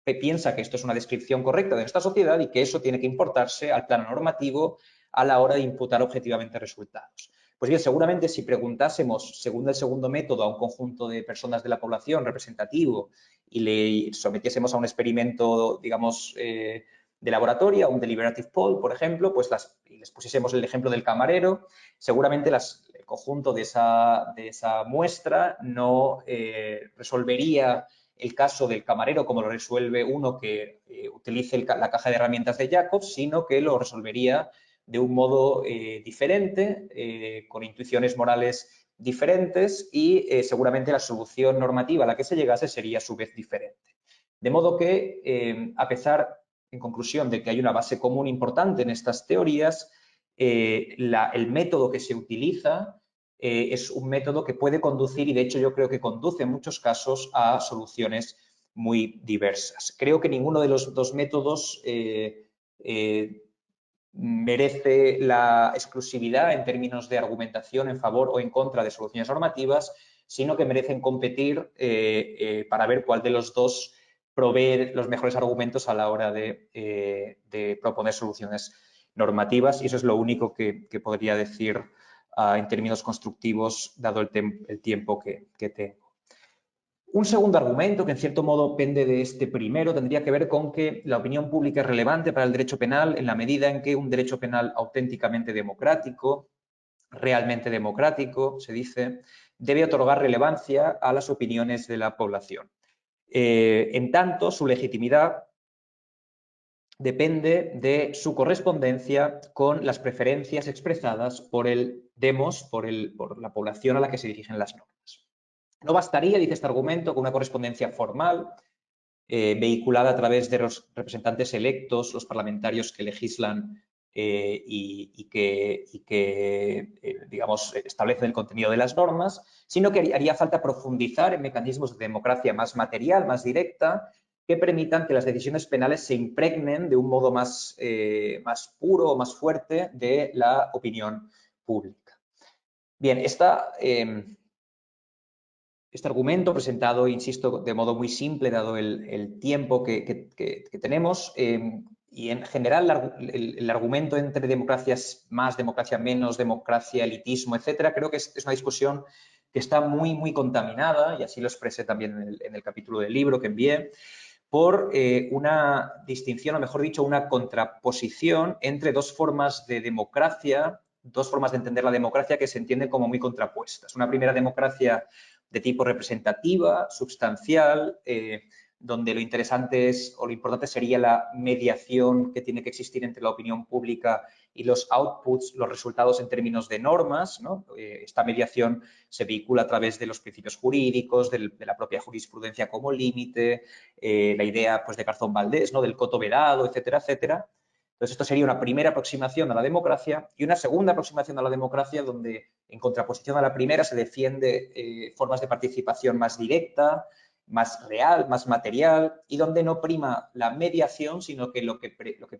piensa que esto es una descripción correcta de nuestra sociedad y que eso tiene que importarse al plano normativo a la hora de imputar objetivamente resultados. Pues bien, seguramente si preguntásemos, según el segundo método, a un conjunto de personas de la población representativo y le sometiésemos a un experimento, digamos, de laboratorio, a un deliberative poll, por ejemplo, pues les pusiésemos el ejemplo del camarero, seguramente el conjunto de esa muestra no resolvería el caso del camarero como lo resuelve uno que utilice la caja de herramientas de Jacobs, sino que lo resolvería de un modo diferente, con intuiciones morales diferentes y seguramente la solución normativa a la que se llegase sería a su vez diferente. De modo que, a pesar, en conclusión, de que hay una base común importante en estas teorías, el método que se utiliza es un método que puede conducir, y de hecho yo creo que conduce en muchos casos a soluciones muy diversas. Creo que ninguno de los dos métodos merece la exclusividad en términos de argumentación en favor o en contra de soluciones normativas, sino que merecen competir para ver cuál de los dos provee los mejores argumentos a la hora de proponer soluciones normativas, y eso es lo único que podría decir en términos constructivos, dado el tiempo que tengo. Un segundo argumento, que en cierto modo pende de este primero, tendría que ver con que la opinión pública es relevante para el derecho penal en la medida en que un derecho penal auténticamente democrático, realmente democrático, se dice, debe otorgar relevancia a las opiniones de la población. En tanto, su legitimidad depende de su correspondencia con las preferencias expresadas por el demos, por la población a la que se dirigen las normas. No bastaría, dice este argumento, con una correspondencia formal vehiculada a través de los representantes electos, los parlamentarios que legislan y que digamos, establecen el contenido de las normas, sino que haría falta profundizar en mecanismos de democracia más material, más directa, que permitan que las decisiones penales se impregnen de un modo más puro o más fuerte de la opinión pública. Bien, este argumento presentado, insisto, de modo muy simple, dado el tiempo que tenemos, y en general el argumento entre democracias más, democracia menos, democracia, elitismo, etcétera, creo que es una discusión que está muy contaminada, y así lo expresé también en el capítulo del libro que envié, por una distinción, o mejor dicho, una contraposición entre dos formas de democracia, dos formas de entender la democracia que se entienden como muy contrapuestas. Una primera democracia de tipo representativa, sustancial, donde lo interesante es, o lo importante sería la mediación que tiene que existir entre la opinión pública y los outputs, los resultados en términos de normas, ¿no? Esta mediación se vehicula a través de los principios jurídicos, de la propia jurisprudencia como límite, la idea pues, de Garzón Valdés, ¿no? Del coto vedado, etcétera, etcétera. Entonces, esto sería una primera aproximación a la democracia y una segunda aproximación a la democracia donde, en contraposición a la primera, se defiende formas de participación más directa, más real, más material, y donde no prima la mediación, sino que lo que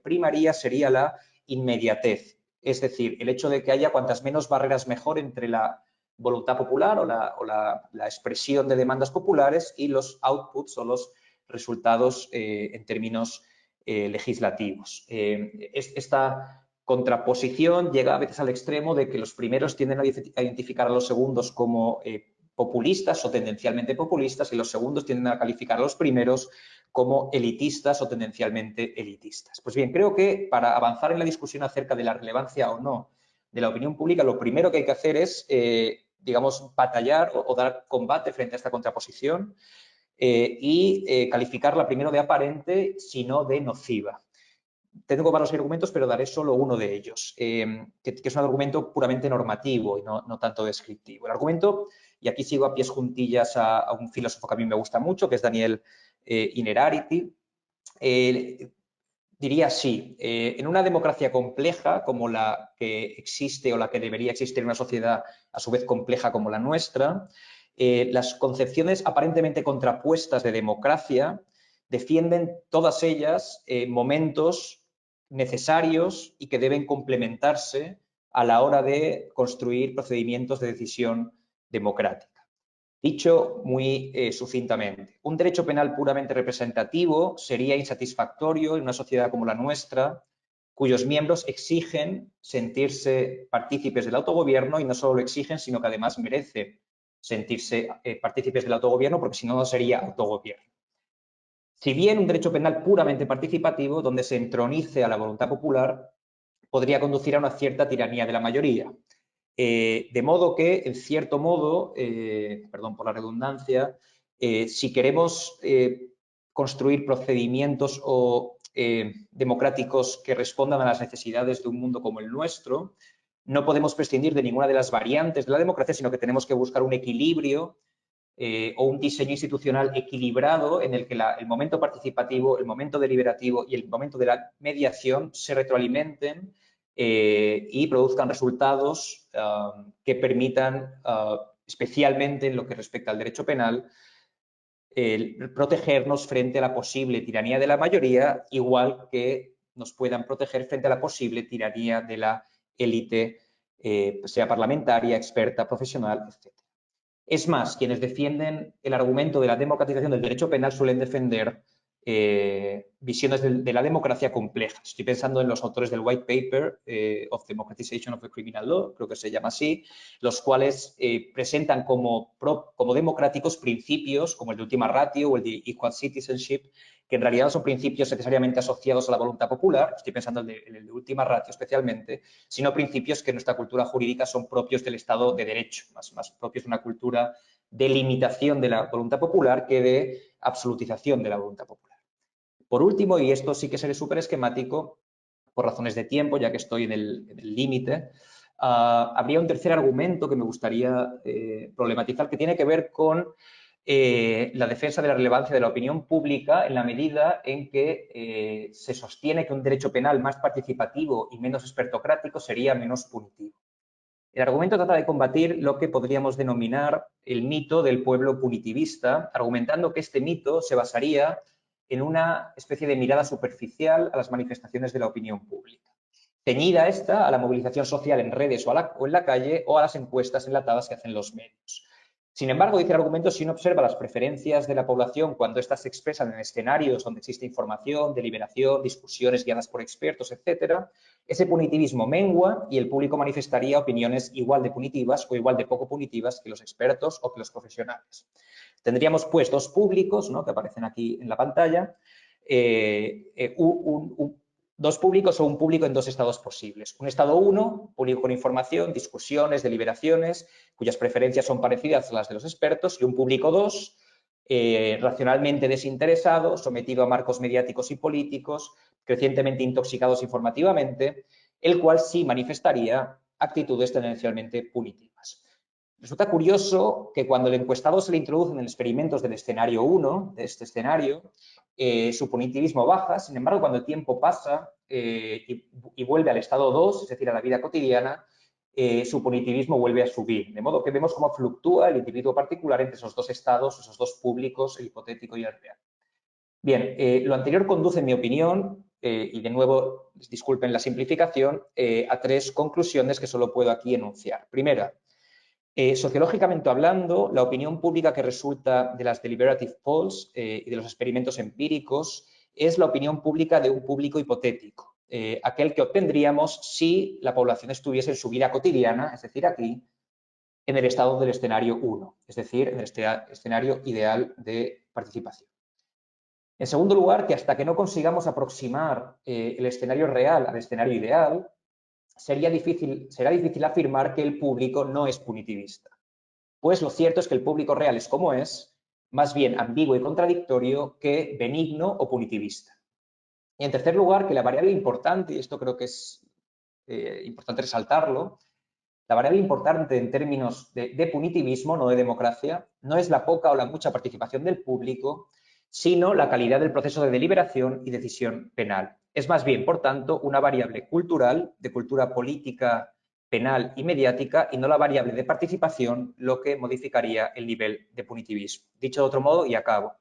primaría sería la inmediatez. Es decir, el hecho de que haya cuantas menos barreras mejor entre la voluntad popular o la expresión de demandas populares y los outputs o los resultados en términos legislativos. Esta contraposición llega a veces al extremo de que los primeros tienden a identificar a los segundos como populistas o tendencialmente populistas y los segundos tienden a calificar a los primeros como elitistas o tendencialmente elitistas. Pues bien, creo que para avanzar en la discusión acerca de la relevancia o no de la opinión pública, lo primero que hay que hacer es, digamos, batallar o dar combate frente a esta contraposición y calificarla primero de aparente, sino de nociva. Tengo varios argumentos, pero daré solo uno de ellos, que es un argumento puramente normativo y no tanto descriptivo. El argumento, y aquí sigo a pies juntillas a un filósofo que a mí me gusta mucho, que es Daniel Innerarity, diría así, en una democracia compleja como la que existe o la que debería existir en una sociedad a su vez compleja como la nuestra, las concepciones aparentemente contrapuestas de democracia defienden todas ellas momentos necesarios y que deben complementarse a la hora de construir procedimientos de decisión democrática. Dicho muy sucintamente, un derecho penal puramente representativo sería insatisfactorio en una sociedad como la nuestra, cuyos miembros exigen sentirse partícipes del autogobierno y no solo lo exigen, sino que además merecen sentirse partícipes del autogobierno porque si no, no sería autogobierno. Si bien un derecho penal puramente participativo, donde se entronice a la voluntad popular, podría conducir a una cierta tiranía de la mayoría. De modo que, en cierto modo, perdón por la redundancia, si queremos construir procedimientos democráticos que respondan a las necesidades de un mundo como el nuestro, no podemos prescindir de ninguna de las variantes de la democracia, sino que tenemos que buscar un equilibrio o un diseño institucional equilibrado en el que el momento participativo, el momento deliberativo y el momento de la mediación se retroalimenten y produzcan resultados que permitan, especialmente en lo que respecta al derecho penal, protegernos frente a la posible tiranía de la mayoría, igual que nos puedan proteger frente a la posible tiranía de la élite, sea parlamentaria, experta, profesional, etc. Es más, quienes defienden el argumento de la democratización del derecho penal suelen defender visiones de la democracia complejas. Estoy pensando en los autores del White Paper of Democratization of the Criminal Law, creo que se llama así, los cuales presentan como democráticos principios como el de ultima ratio o el de equal citizenship, que en realidad no son principios necesariamente asociados a la voluntad popular, estoy pensando en el de ultima ratio especialmente, sino principios que en nuestra cultura jurídica son propios del Estado de Derecho, más propios de una cultura de limitación de la voluntad popular que de absolutización de la voluntad popular. Por último, y esto sí que seré súper esquemático, por razones de tiempo, ya que estoy en el límite, habría un tercer argumento que me gustaría problematizar, que tiene que ver con la defensa de la relevancia de la opinión pública en la medida en que se sostiene que un derecho penal más participativo y menos expertocrático sería menos punitivo. El argumento trata de combatir lo que podríamos denominar el mito del pueblo punitivista, argumentando que este mito se basaría en una especie de mirada superficial a las manifestaciones de la opinión pública, ceñida esta a la movilización social en redes o en la calle o a las encuestas enlatadas que hacen los medios. Sin embargo, dice el argumento, si uno observa las preferencias de la población cuando éstas se expresan en escenarios donde existe información, deliberación, discusiones guiadas por expertos, etcétera, ese punitivismo mengua y el público manifestaría opiniones igual de punitivas o igual de poco punitivas que los expertos o que los profesionales. Tendríamos pues dos públicos, ¿no?, que aparecen aquí en la pantalla, dos públicos o un público en dos estados posibles. Un estado 1, público con información, discusiones, deliberaciones, cuyas preferencias son parecidas a las de los expertos, y un público 2, racionalmente desinteresado, sometido a marcos mediáticos y políticos, crecientemente intoxicados informativamente, el cual sí manifestaría actitudes tendencialmente punitivas. Resulta curioso que cuando el encuestado se le introducen en experimentos del escenario 1, de este escenario, su punitivismo baja, sin embargo, cuando el tiempo pasa y vuelve al estado 2, es decir, a la vida cotidiana, su punitivismo vuelve a subir. De modo que vemos cómo fluctúa el individuo particular entre esos dos estados, esos dos públicos, el hipotético y el real. Bien, lo anterior conduce, en mi opinión, y de nuevo, disculpen la simplificación, a tres conclusiones que solo puedo aquí enunciar. Primera, sociológicamente hablando, la opinión pública que resulta de las deliberative polls y de los experimentos empíricos es la opinión pública de un público hipotético, aquel que obtendríamos si la población estuviese en su vida cotidiana, es decir, aquí, en el estado del escenario 1, es decir, en el escenario ideal de participación. En segundo lugar, que hasta que no consigamos aproximar el escenario real al escenario ideal, será difícil afirmar que el público no es punitivista. Pues lo cierto es que el público real es como es, más bien ambiguo y contradictorio que benigno o punitivista. Y en tercer lugar, que la variable importante, y esto creo que es importante resaltarlo, la variable importante en términos de punitivismo, no de democracia, no es la poca o la mucha participación del público, sino la calidad del proceso de deliberación y decisión penal. Es más bien, por tanto, una variable cultural, de cultura política, penal y mediática, y no la variable de participación, lo que modificaría el nivel de punitivismo. Dicho de otro modo, y acabo,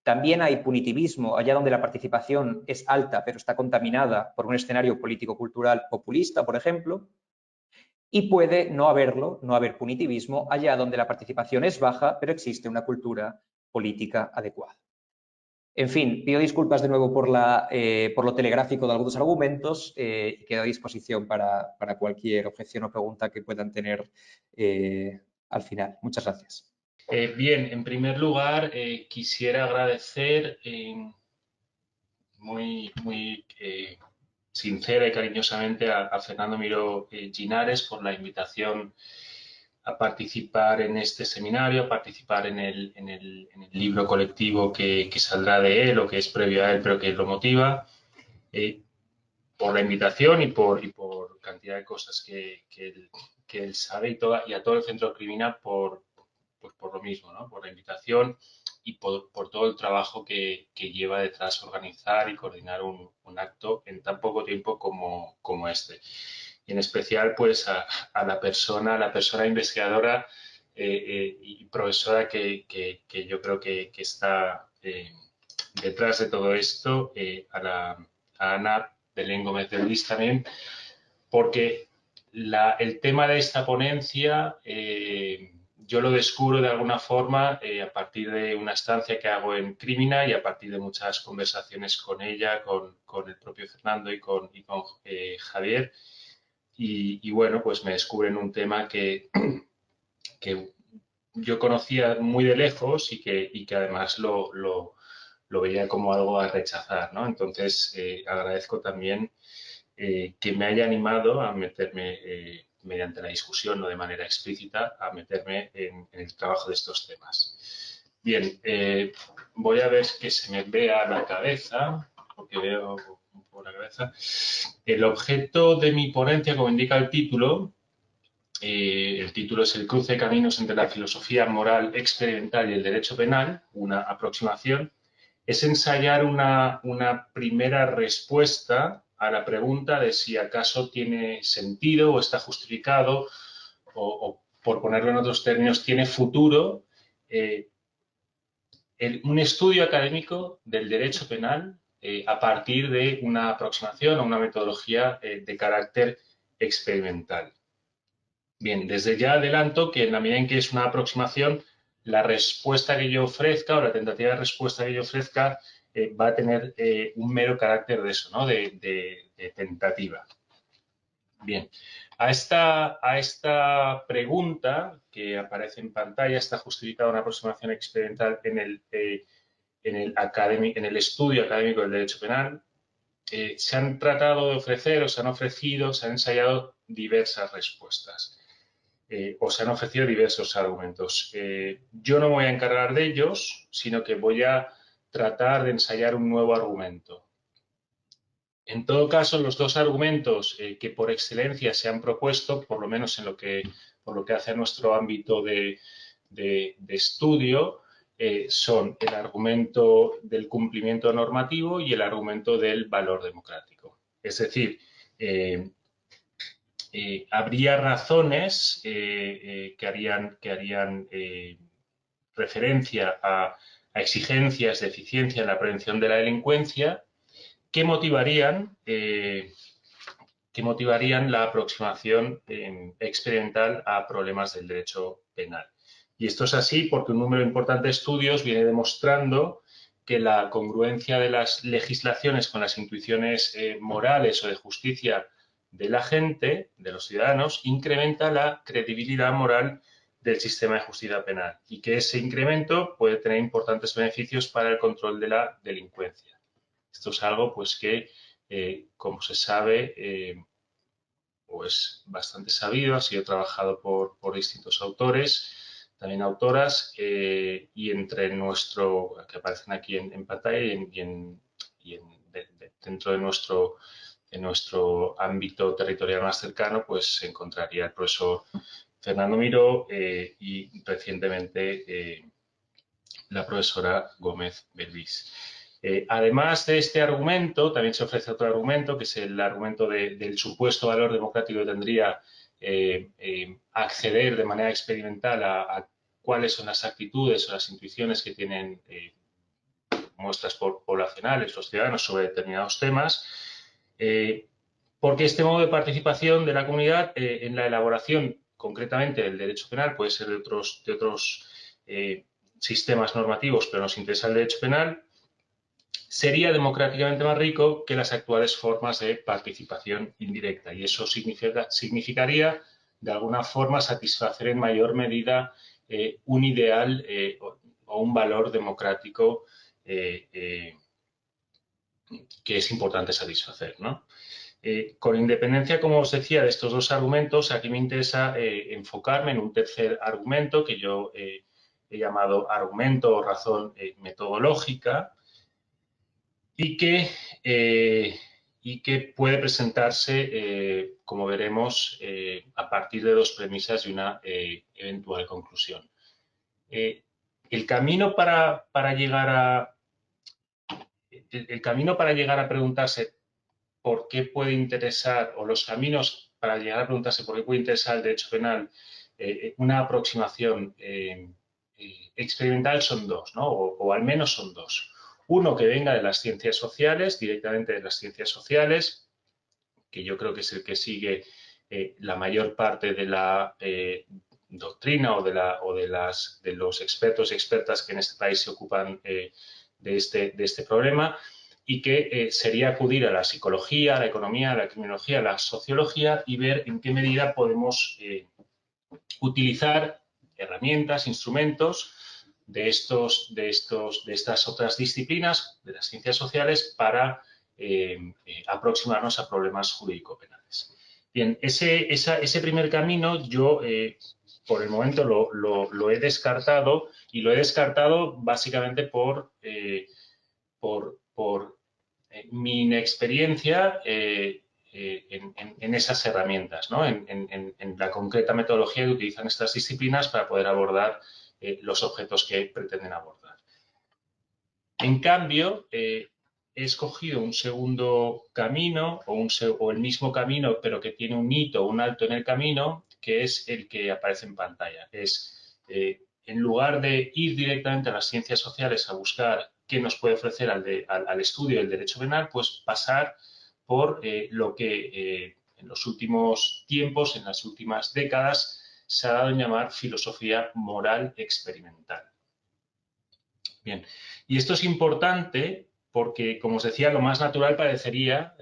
también hay punitivismo allá donde la participación es alta, pero está contaminada por un escenario político-cultural populista, por ejemplo, y puede no haberlo, no haber punitivismo allá donde la participación es baja, pero existe una cultura política adecuada. En fin, pido disculpas de nuevo por lo telegráfico de algunos argumentos y quedo a disposición para cualquier objeción o pregunta que puedan tener al final. Muchas gracias. Bien, en primer lugar, quisiera agradecer muy sincera y cariñosamente a Fernando Miró Ginares por la invitación a participar en este seminario, a participar en el libro colectivo que saldrá de él o que es previo a él, pero que lo motiva, por la invitación y por cantidad de cosas que él sabe y a todo el Centro Criminal por lo mismo, ¿no? Por la invitación y por todo el trabajo que lleva detrás organizar y coordinar un acto en tan poco tiempo como este. Y en especial, pues, a la persona investigadora y profesora que yo creo que está detrás de todo esto, a Ana Belén Gómez del Lis también, porque el tema de esta ponencia yo lo descubro de alguna forma a partir de una estancia que hago en Crimina y a partir de muchas conversaciones con ella, con el propio Fernando y con Javier. Y bueno, pues me descubren un tema que yo conocía muy de lejos y que además lo veía como algo a rechazar, ¿no? Entonces, agradezco también que me haya animado a meterme, mediante la discusión, no de manera explícita, a meterme en el trabajo de estos temas. Bien, voy a ver que se me vea la cabeza, porque veo un poco la cabeza. El objeto de mi ponencia, como indica el título es El cruce de caminos entre la filosofía moral experimental y el derecho penal, una aproximación, es ensayar una primera respuesta a la pregunta de si acaso tiene sentido o está justificado o por ponerlo en otros términos, tiene futuro un estudio académico del derecho penal a partir de una aproximación o una metodología de carácter experimental. Bien, desde ya adelanto que en la medida en que es una aproximación, la respuesta que yo ofrezca o la tentativa de respuesta que yo ofrezca va a tener un mero carácter de eso, ¿no? de tentativa. Bien, a esta pregunta que aparece en pantalla está justificada una aproximación experimental en el estudio académico del derecho penal. Se han tratado de ofrecer o se han ofrecido, se han ensayado diversas respuestas. O se han ofrecido diversos argumentos. Yo no me voy a encargar de ellos, sino que voy a tratar de ensayar un nuevo argumento. En todo caso, los dos argumentos que por excelencia se han propuesto, por lo menos por lo que hace a nuestro ámbito de estudio, son el argumento del cumplimiento normativo y el argumento del valor democrático. Es decir, habría razones que harían referencia a exigencias de eficiencia en la prevención de la delincuencia que motivarían la aproximación experimental a problemas del derecho penal. Y esto es así porque un número importante de estudios viene demostrando que la congruencia de las legislaciones con las intuiciones morales o de justicia de la gente, de los ciudadanos, incrementa la credibilidad moral del sistema de justicia penal y que ese incremento puede tener importantes beneficios para el control de la delincuencia. Esto es algo pues que, como se sabe, o es bastante sabido, ha sido trabajado por distintos autores, también autoras, y entre nuestro, que aparecen aquí en pantalla dentro de nuestro ámbito territorial más cercano, pues se encontraría el profesor Fernando Miró y recientemente la profesora Gómez Belvis. Además de este argumento, también se ofrece otro argumento, que es el argumento del supuesto valor democrático que tendría acceder de manera experimental a cuáles son las actitudes o las intuiciones que tienen muestras poblacionales, los ciudadanos, sobre determinados temas, porque este modo de participación de la comunidad en la elaboración, concretamente del derecho penal, puede ser de otros sistemas normativos, pero nos interesa el derecho penal, sería democráticamente más rico que las actuales formas de participación indirecta. Y eso significaría, de alguna forma, satisfacer en mayor medida un ideal o un valor democrático que es importante satisfacer, ¿no? Con independencia, como os decía, de estos dos argumentos, aquí me interesa enfocarme en un tercer argumento que yo he llamado argumento o razón metodológica y que puede presentarse, como veremos, a partir de dos premisas y una eventual conclusión. El camino para llegar a preguntarse por qué puede interesar, o los caminos para llegar a preguntarse por qué puede interesar el derecho penal una aproximación experimental son dos, ¿no? O al menos son dos. Uno que venga de las ciencias sociales, directamente de las ciencias sociales, que yo creo que es el que sigue la mayor parte de la doctrina o de los expertos y expertas que en este país se ocupan de este problema, y que sería acudir a la psicología, a la economía, a la criminología, a la sociología y ver en qué medida podemos utilizar herramientas, instrumentos de estas otras disciplinas, de las ciencias sociales, para aproximarnos a problemas jurídico-penales. Bien, ese primer camino yo por el momento lo he descartado, y lo he descartado básicamente por mi inexperiencia en esas herramientas, ¿no? en la concreta metodología que utilizan estas disciplinas para poder abordar los objetos que pretenden abordar. En cambio, he escogido un segundo camino o el mismo camino, pero que tiene un hito, un alto en el camino, que es el que aparece en pantalla. Es, en lugar de ir directamente a las ciencias sociales a buscar qué nos puede ofrecer al estudio del derecho penal, pues pasar por lo que en los últimos tiempos, en las últimas décadas, se ha dado en llamar filosofía moral experimental. Bien, y esto es importante porque, como os decía, lo más natural parecería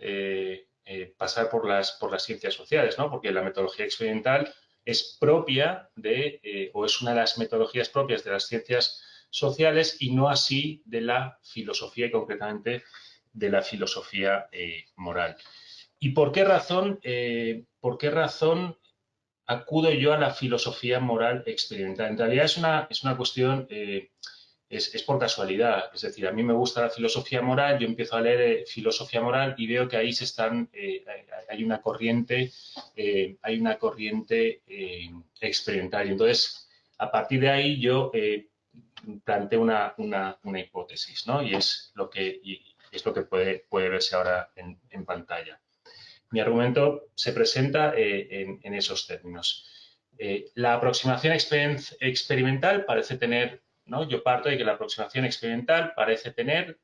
pasar por las ciencias sociales, ¿no? Porque la metodología experimental es propia o es una de las metodologías propias de las ciencias sociales y no así de la filosofía y concretamente de la filosofía moral. ¿Y por qué razón acudo yo a la filosofía moral experimental? En realidad es una cuestión... Es por casualidad, es decir, a mí me gusta la filosofía moral, yo empiezo a leer filosofía moral y veo que ahí hay una corriente experimental. Y entonces, a partir de ahí yo planteo una hipótesis, ¿no? Y es lo que puede verse ahora en pantalla. Mi argumento se presenta en esos términos. La aproximación experimental parece tener, ¿no? Yo parto de que la aproximación experimental parece tener,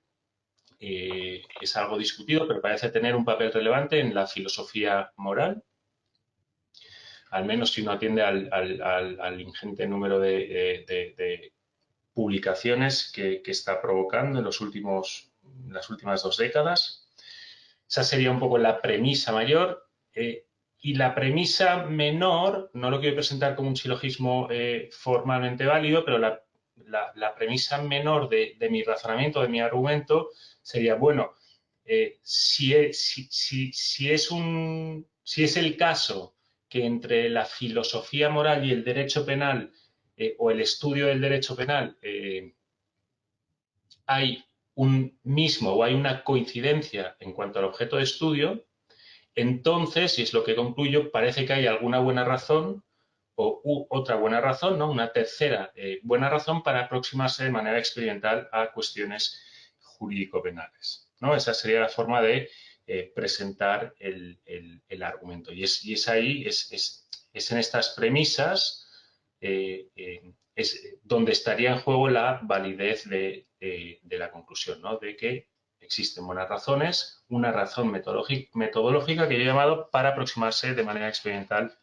es algo discutido, pero parece tener un papel relevante en la filosofía moral, al menos si uno atiende al ingente número de publicaciones que está provocando en las últimas 2 décadas. Esa sería un poco la premisa mayor. Y la premisa menor, no lo quiero presentar como un silogismo formalmente válido, pero la premisa menor de mi razonamiento, de mi argumento, sería, bueno, si es el caso que entre la filosofía moral y el derecho penal o el estudio del derecho penal hay un mismo o hay una coincidencia en cuanto al objeto de estudio, entonces, y es lo que concluyo, parece que hay alguna buena razón o otra buena razón, ¿no? Una tercera buena razón para aproximarse de manera experimental a cuestiones jurídico-penales, ¿no? Esa sería la forma de presentar el argumento. Y es ahí, es en estas premisas es donde estaría en juego la validez de la conclusión, ¿no? De que existen buenas razones, una razón metodológica que yo he llamado para aproximarse de manera experimental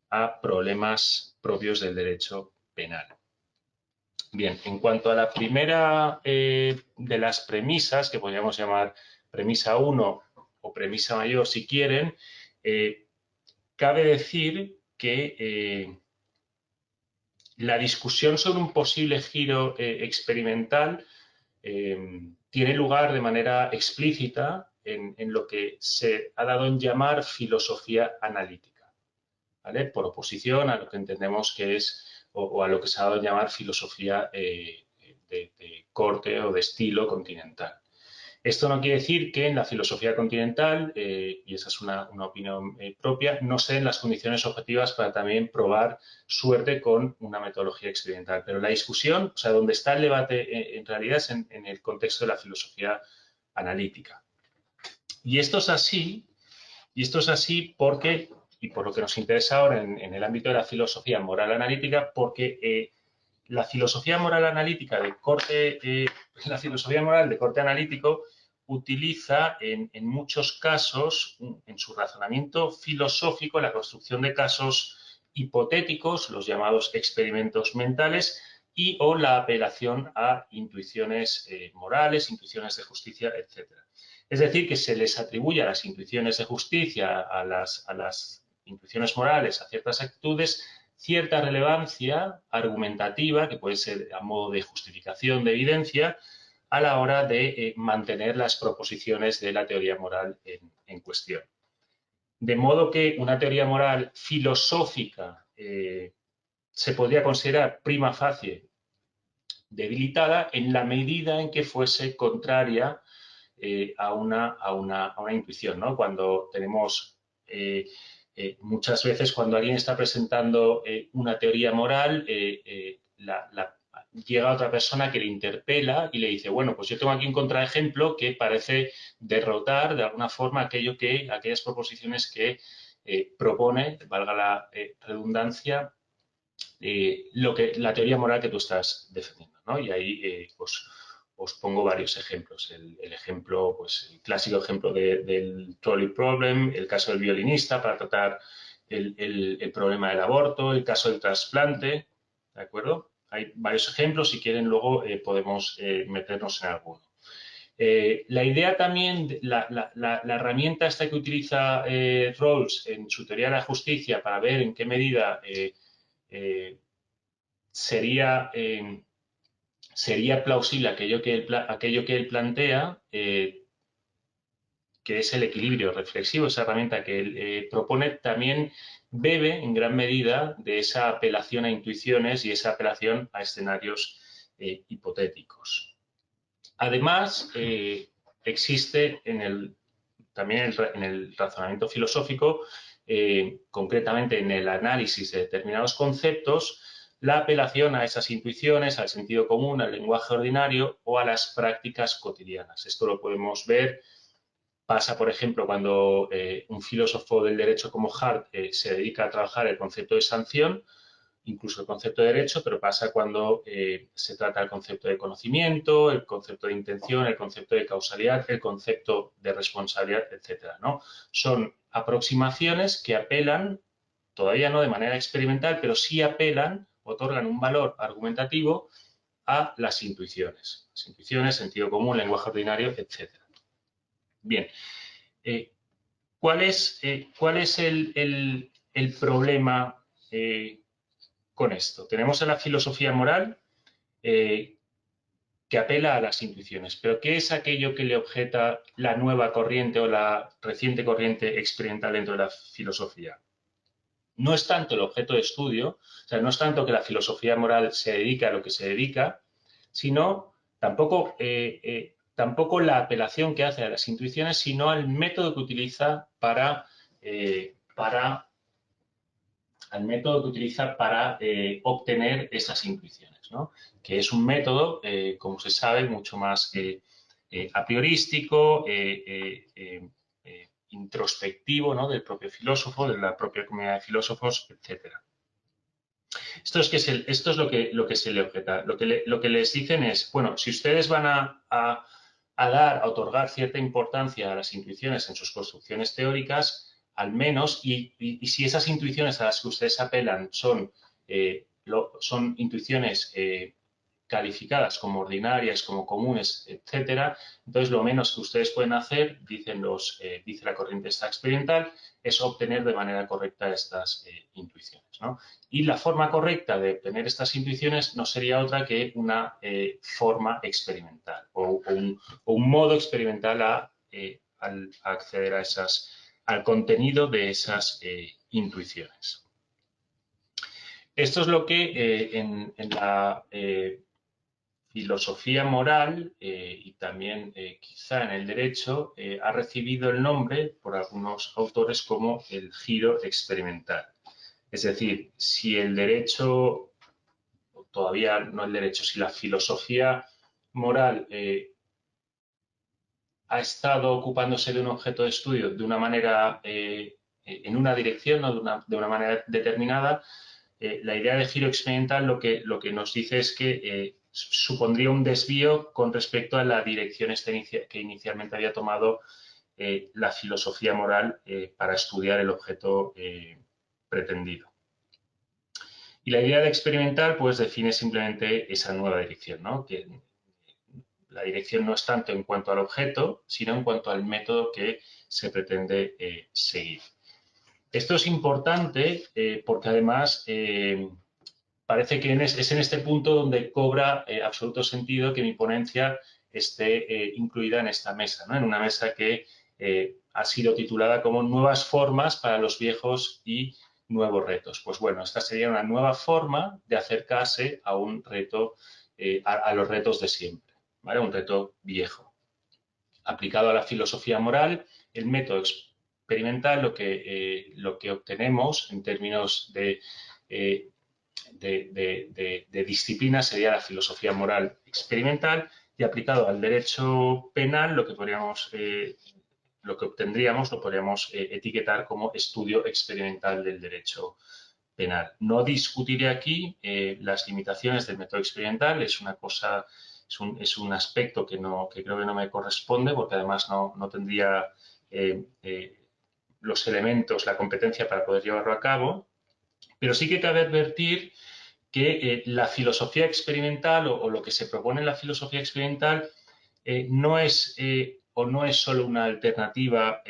a problemas propios del derecho penal. Bien, en cuanto a la primera de las premisas, que podríamos llamar premisa 1 o premisa mayor si quieren, cabe decir que la discusión sobre un posible giro experimental tiene lugar de manera explícita en lo que se ha dado en llamar filosofía analítica, ¿vale? Por oposición a lo que entendemos que es o a lo que se ha dado en llamar filosofía de corte o de estilo continental. Esto no quiere decir que en la filosofía continental, y esa es una opinión propia, no se den las condiciones objetivas para también probar suerte con una metodología experimental. Pero la discusión, o sea, donde está el debate en realidad es en el contexto de la filosofía analítica. Y esto es así porque, y por lo que nos interesa ahora en el ámbito de la filosofía moral analítica, porque la filosofía moral analítica de corte, la filosofía moral de corte analítico utiliza en muchos casos, en su razonamiento filosófico, la construcción de casos hipotéticos, los llamados experimentos mentales, y o la apelación a intuiciones morales, intuiciones de justicia, etc. Es decir, que se les atribuye a las intuiciones de justicia, a las intuiciones morales, a ciertas actitudes, cierta relevancia argumentativa, que puede ser a modo de justificación de evidencia, a la hora de mantener las proposiciones de la teoría moral en cuestión. De modo que una teoría moral filosófica se podría considerar prima facie debilitada en la medida en que fuese contraria a una intuición, ¿no? Cuando tenemos muchas veces cuando alguien está presentando una teoría moral, llega otra persona que le interpela y le dice, bueno, pues yo tengo aquí un contraejemplo que parece derrotar de alguna forma aquellas proposiciones que propone, valga la redundancia, la teoría moral que tú estás defendiendo, ¿no? Y ahí os pongo varios ejemplos. El ejemplo, pues el clásico ejemplo del trolley problem, el caso del violinista para tratar el problema del aborto, el caso del trasplante, ¿de acuerdo? Hay varios ejemplos, si quieren luego podemos meternos en alguno. La idea también, la herramienta esta que utiliza Rawls en su teoría de la justicia para ver en qué medida sería plausible aquello que él plantea, que es el equilibrio reflexivo, esa herramienta que él propone, también bebe en gran medida de esa apelación a intuiciones y esa apelación a escenarios hipotéticos. Además, existe también en el razonamiento filosófico, concretamente en el análisis de determinados conceptos, la apelación a esas intuiciones, al sentido común, al lenguaje ordinario o a las prácticas cotidianas. Esto lo podemos ver Pasa, por ejemplo, cuando un filósofo del derecho como Hart se dedica a trabajar el concepto de sanción, incluso el concepto de derecho, pero pasa cuando se trata el concepto de conocimiento, el concepto de intención, el concepto de causalidad, el concepto de responsabilidad, etcétera, ¿no? Son aproximaciones que apelan, todavía no de manera experimental, pero sí apelan, otorgan un valor argumentativo a las intuiciones. Las intuiciones, sentido común, lenguaje ordinario, etcétera. Bien, ¿cuál es el problema con esto? Tenemos a la filosofía moral que apela a las intuiciones, pero ¿qué es aquello que le objeta la nueva corriente o la reciente corriente experimental dentro de la filosofía? No es tanto el objeto de estudio, o sea, no es tanto que la filosofía moral se dedica a lo que se dedica, sino tampoco, tampoco la apelación que hace a las intuiciones, sino al método que utiliza para obtener esas intuiciones, ¿no? Que es un método, como se sabe, mucho más a priorístico, introspectivo, ¿no? Del propio filósofo, de la propia comunidad de filósofos, etcétera. Esto es lo que se le objeta. Lo que les dicen es, bueno, si ustedes van a otorgar cierta importancia a las intuiciones en sus construcciones teóricas, al menos, y si esas intuiciones a las que ustedes apelan son intuiciones calificadas como ordinarias, como comunes, etcétera, entonces lo menos que ustedes pueden hacer, dice la corriente esta experimental, es obtener de manera correcta estas intuiciones, ¿no? Y la forma correcta de obtener estas intuiciones no sería otra que una forma experimental o un modo experimental al acceder al contenido de esas intuiciones. Esto es lo que en la filosofía moral y también quizá en el derecho ha recibido el nombre por algunos autores como el giro experimental. Es decir, si el derecho, todavía no el derecho, si la filosofía moral ha estado ocupándose de un objeto de estudio de una manera, en una dirección, no de una manera determinada, la idea de giro experimental lo que nos dice es que supondría un desvío con respecto a la dirección que inicialmente había tomado la filosofía moral para estudiar el objeto pretendido. Y la idea de experimental pues define simplemente esa nueva dirección, ¿no? Que la dirección no es tanto en cuanto al objeto, sino en cuanto al método que se pretende seguir. Esto es importante porque además parece que es en este punto donde cobra absoluto sentido que mi ponencia esté incluida en esta mesa, ¿no? En una mesa que ha sido titulada como Nuevas formas para los viejos y nuevos retos. Pues bueno, esta sería una nueva forma de acercarse a un reto, a los retos de siempre, ¿vale? Un reto viejo. Aplicado a la filosofía moral, el método experimental, lo que obtenemos en términos de disciplina sería la filosofía moral experimental, y aplicado al derecho penal lo que obtendríamos lo podríamos etiquetar como estudio experimental del derecho penal. No discutiré aquí las limitaciones del método experimental, es una cosa, es un aspecto que creo que no me corresponde, porque además no tendría los elementos, la competencia para poder llevarlo a cabo, pero sí que cabe advertir que la filosofía experimental o lo que se propone en la filosofía experimental no es solo una alternativa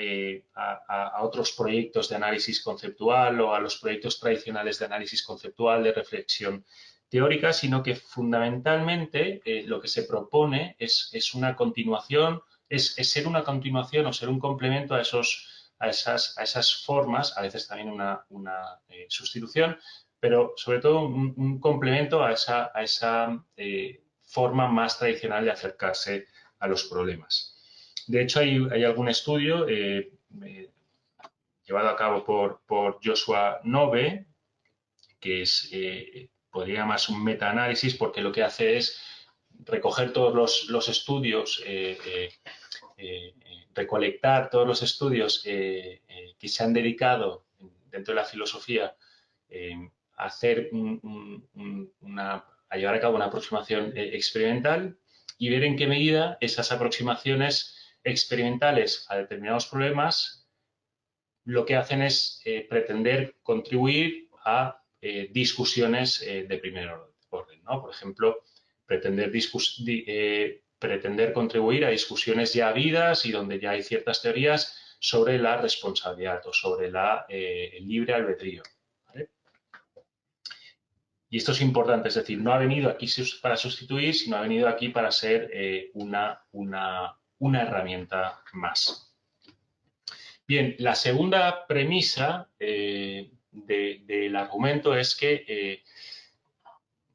a otros proyectos de análisis conceptual o a los proyectos tradicionales de análisis conceptual, de reflexión teórica, sino que fundamentalmente lo que se propone es una continuación, es ser una continuación o ser un complemento a esas formas, a veces también una sustitución, pero sobre todo un complemento a esa forma más tradicional de acercarse a los problemas. De hecho, hay algún estudio llevado a cabo por Joshua Nove, que podría llamarse un metaanálisis, porque lo que hace es recoger todos los estudios recolectar todos los estudios que se han dedicado dentro de la filosofía a hacer a llevar a cabo una aproximación experimental y ver en qué medida esas aproximaciones experimentales a determinados problemas lo que hacen es pretender contribuir a discusiones de primer orden, ¿no? Por ejemplo, pretender contribuir a discusiones ya habidas y donde ya hay ciertas teorías sobre la responsabilidad o sobre el libre albedrío, ¿vale? Y esto es importante, es decir, no ha venido aquí para sustituir, sino ha venido aquí para ser una herramienta más. Bien, la segunda premisa del argumento es que,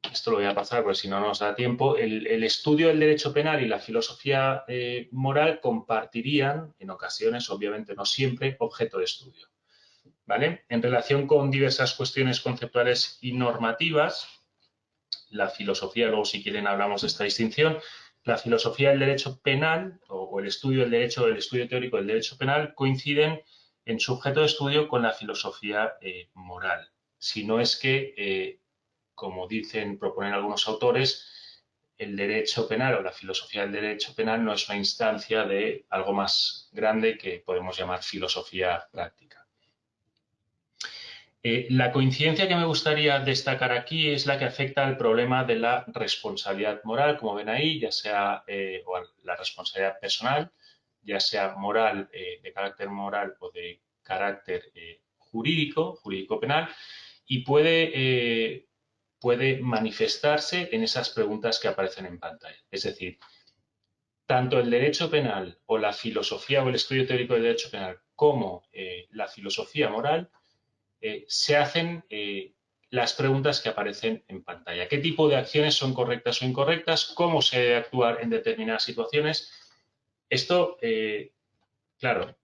esto lo voy a pasar porque si no nos da tiempo, el estudio del derecho penal y la filosofía moral compartirían, en ocasiones, obviamente no siempre, objeto de estudio, ¿vale? En relación con diversas cuestiones conceptuales y normativas, la filosofía, luego si quieren hablamos de esta distinción, la filosofía del derecho penal o el estudio del derecho, el estudio teórico del derecho penal coinciden en su objeto de estudio con la filosofía moral. Si no es que, como proponen algunos autores, el derecho penal o la filosofía del derecho penal no es una instancia de algo más grande que podemos llamar filosofía práctica. La coincidencia que me gustaría destacar aquí es la que afecta al problema de la responsabilidad moral, como ven ahí, ya sea o la responsabilidad personal, ya sea moral, de carácter moral o de carácter jurídico penal, y puede manifestarse en esas preguntas que aparecen en pantalla. Es decir, tanto el derecho penal o la filosofía o el estudio teórico del derecho penal como la filosofía moral se hacen las preguntas que aparecen en pantalla. ¿Qué tipo de acciones son correctas o incorrectas? ¿Cómo se debe actuar en determinadas situaciones? Esto, claro,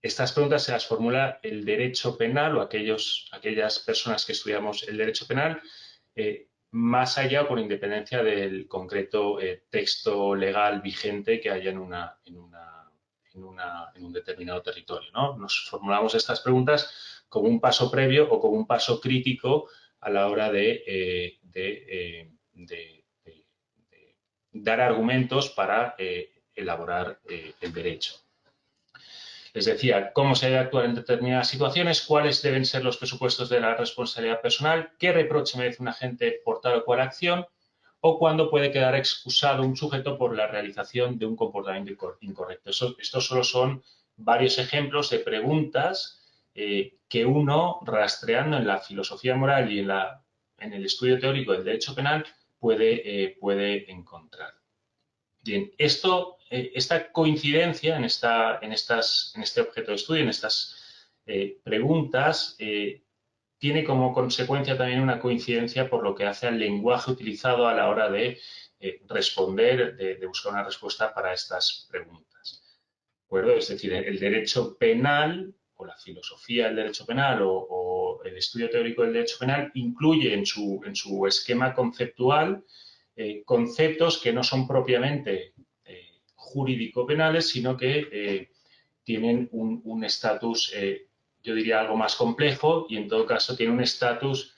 estas preguntas se las formula el derecho penal o aquellas personas que estudiamos el derecho penal más allá o con independencia del concreto texto legal vigente que haya en un determinado territorio, ¿no? Nos formulamos estas preguntas como un paso previo o como un paso crítico a la hora de dar argumentos para elaborar el derecho. Les decía, cómo se debe actuar en determinadas situaciones, cuáles deben ser los presupuestos de la responsabilidad personal, qué reproche merece un agente por tal o cual acción, o cuándo puede quedar excusado un sujeto por la realización de un comportamiento incorrecto. Estos solo son varios ejemplos de preguntas que uno, rastreando en la filosofía moral y en el estudio teórico del derecho penal, puede encontrar. Bien, esta coincidencia en este objeto de estudio, en estas preguntas, tiene como consecuencia también una coincidencia por lo que hace al lenguaje utilizado a la hora de responder, de buscar una respuesta para estas preguntas. ¿De acuerdo? Es decir, el derecho penal o la filosofía del derecho penal o el estudio teórico del derecho penal incluye en su esquema conceptual conceptos que no son propiamente jurídico-penales, sino que tienen un estatus, yo diría, algo más complejo y en todo caso tiene un estatus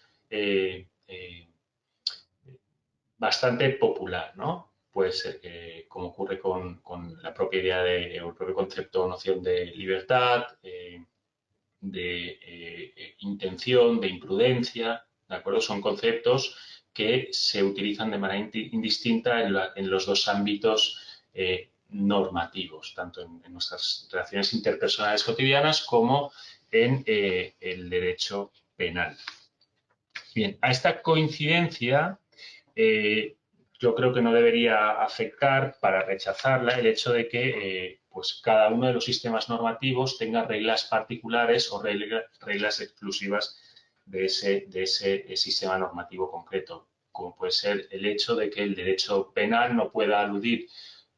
bastante popular, ¿no? Pues como ocurre con la propia idea o el propio concepto o noción de libertad, de intención, de imprudencia, ¿de acuerdo? Son conceptos que se utilizan de manera indistinta en los dos ámbitos normativos, tanto en nuestras relaciones interpersonales cotidianas como en el derecho penal. Bien, a esta coincidencia yo creo que no debería afectar para rechazarla el hecho de que pues cada uno de los sistemas normativos tenga reglas particulares o reglas exclusivas de ese sistema normativo concreto, como puede ser el hecho de que el derecho penal no pueda aludir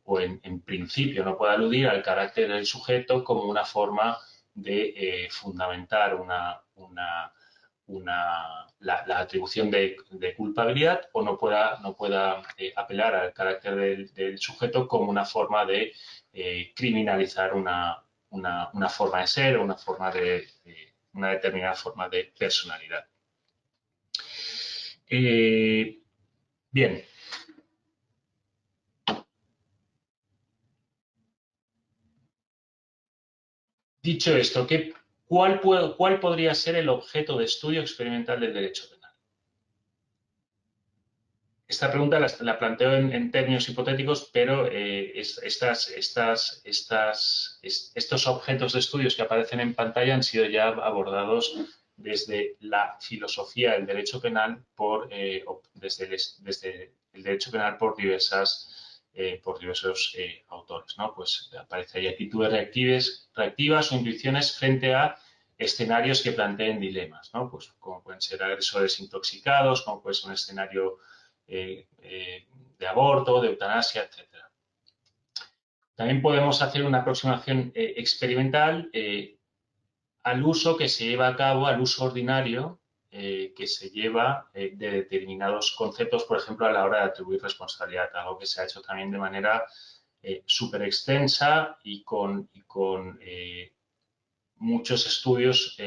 o en principio no pueda aludir al carácter del sujeto como una forma de fundamentar la atribución de culpabilidad o no pueda apelar al carácter del sujeto como una forma de criminalizar una forma de ser o una determinada forma de personalidad. Bien. Dicho esto, ¿cuál podría ser el objeto de estudio experimental del derecho penal? Esta pregunta la planteo en términos hipotéticos, pero estos objetos de estudios que aparecen en pantalla han sido ya abordados desde la filosofía del derecho penal desde el derecho penal por diversos autores, ¿no? Pues aparece ahí actitudes reactivas o intuiciones frente a escenarios que planteen dilemas, ¿no? Pues como pueden ser agresores intoxicados, como puede ser un escenario de aborto, de eutanasia, etc. También podemos hacer una aproximación experimental al uso que se lleva a cabo, al uso ordinario que se lleva de determinados conceptos, por ejemplo, a la hora de atribuir responsabilidad, algo que se ha hecho también de manera súper extensa y con muchos estudios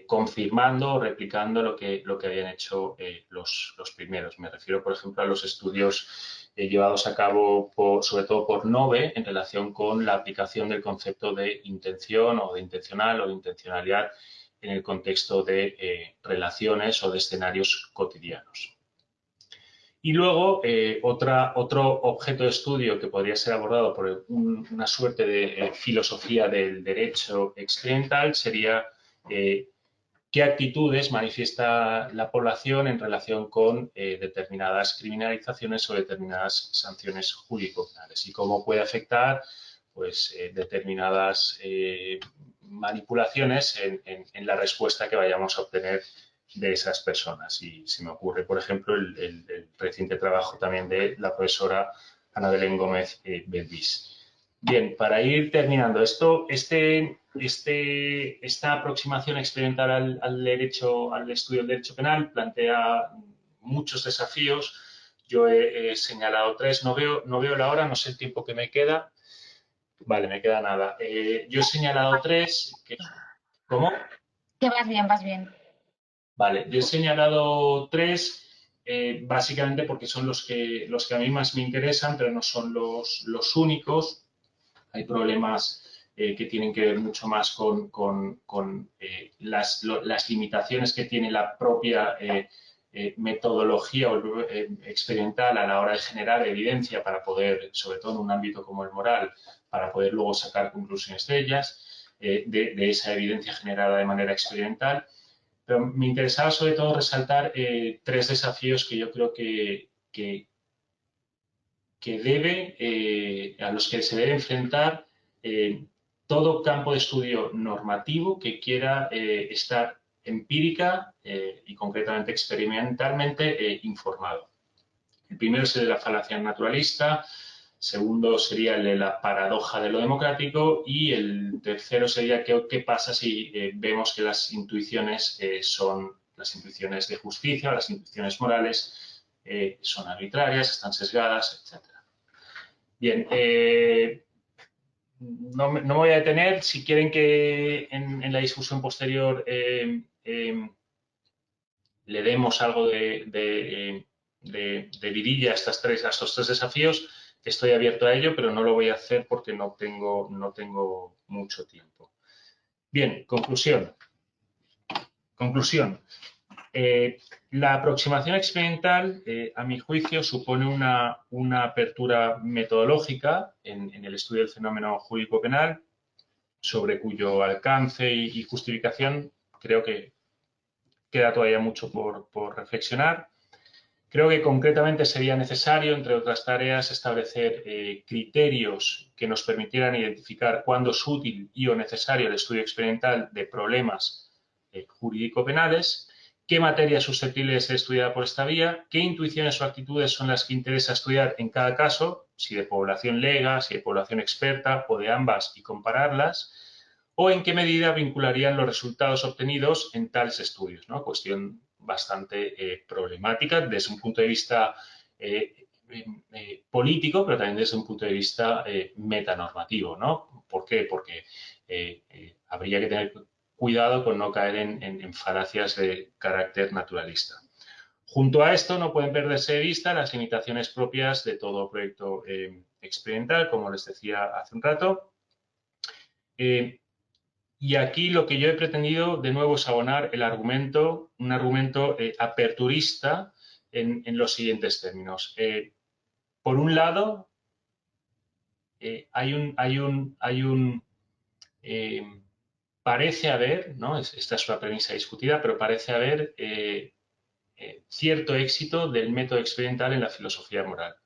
confirmando o replicando lo que habían hecho los primeros. Me refiero, por ejemplo, a los estudios llevados a cabo sobre todo por Nove en relación con la aplicación del concepto de intención o de intencional o de intencionalidad en el contexto de relaciones o de escenarios cotidianos. Y luego, otro objeto de estudio que podría ser abordado por una suerte de filosofía del derecho experimental sería qué actitudes manifiesta la población en relación con determinadas criminalizaciones o determinadas sanciones jurídico-penales y cómo puede afectar pues, determinadas manipulaciones en la respuesta que vayamos a obtener de esas personas. Y se me ocurre, por ejemplo, el reciente trabajo también de la profesora Ana Belén Gómez Belvis. Bien, para ir terminando, esta aproximación experimental al estudio del derecho penal plantea muchos desafíos. Yo he señalado 3, no veo la hora, no sé el tiempo que me queda. Vale, me queda nada. Yo he señalado 3. ¿Cómo? Que vas bien, vas bien. Vale, yo he señalado 3 básicamente porque son los que a mí más me interesan, pero no son los únicos. Hay problemas que tienen que ver mucho más con las limitaciones que tiene la propia metodología experimental a la hora de generar evidencia para poder, sobre todo en un ámbito como el moral, para poder luego sacar conclusiones de ellas, de esa evidencia generada de manera experimental. Pero me interesaba sobre todo resaltar 3 desafíos que yo creo a los que se debe enfrentar todo campo de estudio normativo que quiera estar empírica y concretamente experimentalmente informado. El primero es el de la falacia naturalista, segundo sería el de la paradoja de lo democrático y el tercero sería qué pasa si vemos que las intuiciones son las intuiciones de justicia, las intuiciones morales son arbitrarias, están sesgadas, etc. Bien, no me voy a detener. Si quieren que en la discusión posterior le demos algo de vidilla a estos 3 desafíos, estoy abierto a ello, pero no lo voy a hacer porque no tengo mucho tiempo. Bien, conclusión. La aproximación experimental, a mi juicio, supone una apertura metodológica en el estudio del fenómeno jurídico penal, sobre cuyo alcance y justificación creo que queda todavía mucho por reflexionar. Creo que concretamente sería necesario, entre otras tareas, establecer criterios que nos permitieran identificar cuándo es útil y o necesario el estudio experimental de problemas jurídico-penales, qué materia es susceptible de ser estudiada por esta vía, qué intuiciones o actitudes son las que interesa estudiar en cada caso, si de población lega, si de población experta o de ambas y compararlas, o en qué medida vincularían los resultados obtenidos en tales estudios, ¿no? Cuestión bastante problemática desde un punto de vista político, pero también desde un punto de vista metanormativo, ¿no? ¿Por qué? Porque habría que tener cuidado con no caer en falacias de carácter naturalista. Junto a esto, no pueden perderse de vista las limitaciones propias de todo proyecto experimental, como les decía hace un rato. Y aquí lo que yo he pretendido, de nuevo, es abonar un argumento aperturista en los siguientes términos. Por un lado, parece haber, ¿no? Esta es una premisa discutida, pero parece haber cierto éxito del método experimental en la filosofía moral.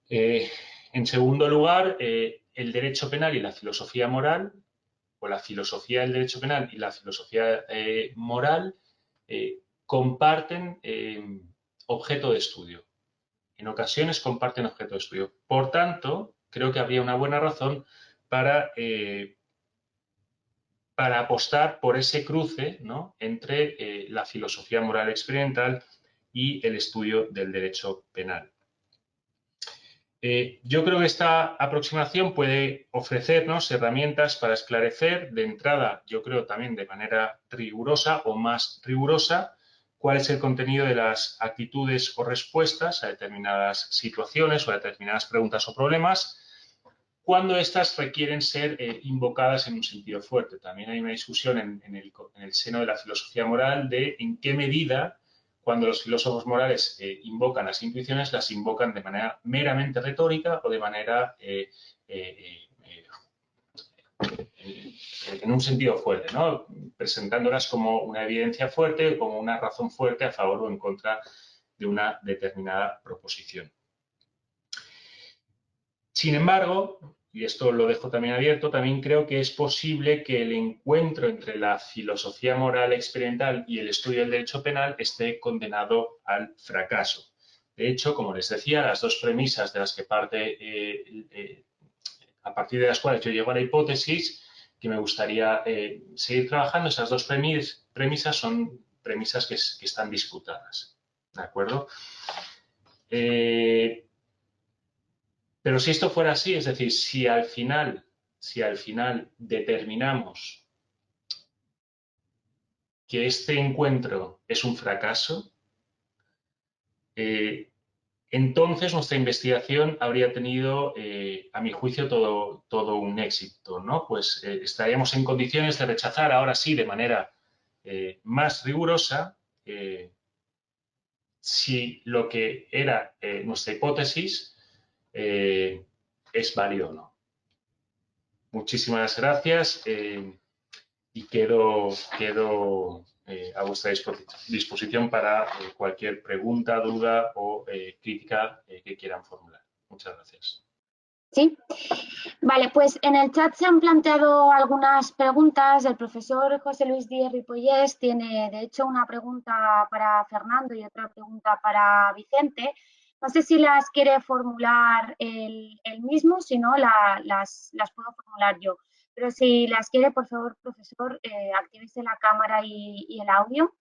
En segundo lugar, el derecho penal y la filosofía moral, o la filosofía del derecho penal y la filosofía moral, comparten objeto de estudio. En ocasiones comparten objeto de estudio. Por tanto, creo que habría una buena razón para apostar por ese cruce, ¿no?, entre la filosofía moral experimental y el estudio del derecho penal. Yo creo que esta aproximación puede ofrecernos herramientas para esclarecer, de entrada, yo creo también de manera rigurosa o más rigurosa, cuál es el contenido de las actitudes o respuestas a determinadas situaciones o a determinadas preguntas o problemas, cuando éstas requieren ser invocadas en un sentido fuerte. También hay una discusión en el seno de la filosofía moral de en qué medida, cuando los filósofos morales invocan las intuiciones, las invocan de manera meramente retórica o de manera en un sentido fuerte, ¿no?, presentándolas como una evidencia fuerte o como una razón fuerte a favor o en contra de una determinada proposición. Sin embargo, y esto lo dejo también abierto, también creo que es posible que el encuentro entre la filosofía moral experimental y el estudio del derecho penal esté condenado al fracaso. De hecho, como les decía, las dos premisas de las que a partir de las cuales yo llego a la hipótesis que me gustaría seguir trabajando, esas dos premisas son premisas que están disputadas. ¿De acuerdo? Pero si esto fuera así, es decir, si al final determinamos que este encuentro es un fracaso, entonces nuestra investigación habría tenido, a mi juicio, todo un éxito, ¿no? Pues estaríamos en condiciones de rechazar ahora sí, de manera más rigurosa, si lo que era nuestra hipótesis es válido o no. Muchísimas gracias y quedo a vuestra disposición para cualquier pregunta, duda o crítica que quieran formular. Muchas gracias. Sí, vale, pues en el chat se han planteado algunas preguntas. El profesor José Luis Díez Ripollés tiene, de hecho, una pregunta para Fernando y otra pregunta para Vicente. No sé si las quiere formular él mismo, si no, las puedo formular yo. Pero si las quiere, por favor, profesor, actívese la cámara y el audio.